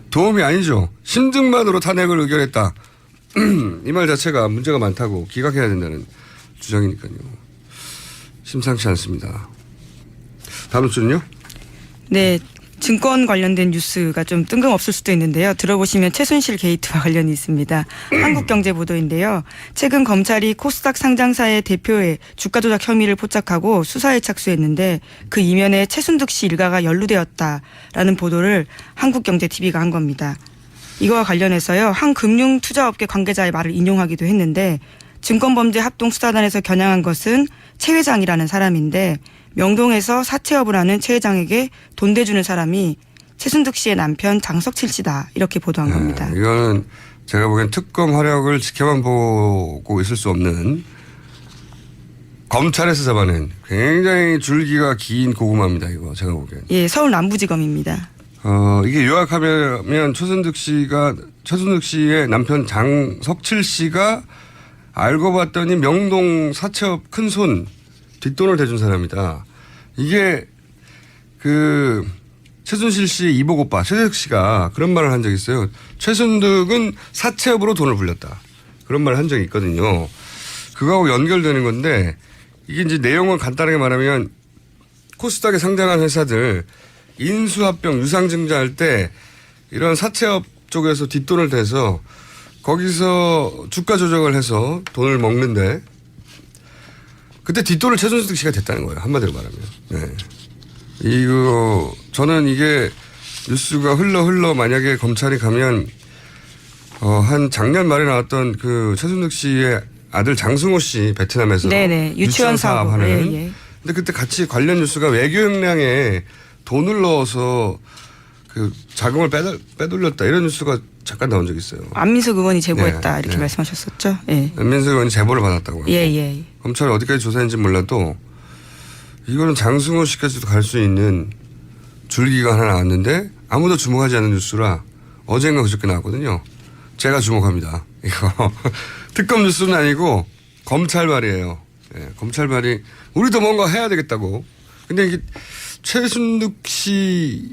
도움이 아니죠. 심증만으로 탄핵을 의결했다. 이 말 자체가 문제가 많다고 기각해야 된다는 주장이니까요. 심상치 않습니다. 다음 주는요? 네. 증권 관련된 뉴스가 좀 뜬금없을 수도 있는데요. 들어보시면 최순실 게이트와 관련이 있습니다. 한국경제 보도인데요. 최근 검찰이 코스닥 상장사의 대표의 주가 조작 혐의를 포착하고 수사에 착수했는데 그 이면에 최순득 씨 일가가 연루되었다라는 보도를 한국경제TV가 한 겁니다. 이거와 관련해서요. 한 금융투자업계 관계자의 말을 인용하기도 했는데 증권범죄합동수사단에서 겨냥한 것은 최 회장이라는 사람인데 명동에서 사채업을 하는 최 회장에게 돈 대주는 사람이 최순득 씨의 남편 장석칠 씨다. 이렇게 보도한 겁니다. 이거는 제가 보기엔 특검 활약을 지켜만 보고 있을 수 없는 검찰에서 잡아낸 굉장히 줄기가 긴 고구마입니다. 이거 제가 보기엔. 예, 서울 남부지검입니다. 이게 요약하면 최순득 씨의 남편 장석칠 씨가 알고 봤더니 명동 사채업 큰손 뒷돈을 대준 사람이다. 이게 최순실 씨의 이복 오빠 최재석 씨가 그런 말을 한 적이 있어요. 최순득은 사채업으로 돈을 불렸다. 그런 말을 한 적이 있거든요. 그거하고 연결되는 건데 이게 이제 내용을 간단하게 말하면 코스닥에 상장한 회사들 인수합병 유상증자할 때 이런 사채업 쪽에서 뒷돈을 대서 거기서 주가 조작을 해서 돈을 먹는데 그때 뒷돈을 최순득 씨가 됐다는 거예요. 한마디로 말하면. 네. 저는 이게 뉴스가 흘러 만약에 검찰이 가면 한 작년 말에 나왔던 그 최순득 씨의 아들 장승호 씨 베트남에서 네네. 유치원 사업 하는. 예. 근데 그때 같이 관련 뉴스가 외교 역량에 돈을 넣어서 그 자금을 빼돌렸다 이런 뉴스가 잠깐 나온 적이 있어요. 안민석 의원이 제보했다 네, 이렇게 네. 말씀하셨었죠. 예. 안민석 의원이 제보를 받았다고 하고. 예. 검찰이 어디까지 조사했는지 몰라도 이거는 장승호 씨까지도 갈 수 있는 줄기가 하나 나왔는데 아무도 주목하지 않는 뉴스라 어젠가 그저께 나왔거든요. 제가 주목합니다. 이거 특검 뉴스는 아니고 검찰발이에요. 예, 검찰발이 우리도 뭔가 해야 되겠다고. 근데 이게 최순득 씨가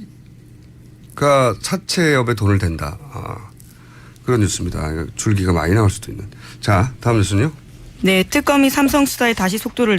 사채업에 돈을 댄다. 그런 뉴스입니다. 줄기가 많이 나올 수도 있는. 자, 다음 뉴스는요? 네, 특검이 삼성 수사에 다시 속도를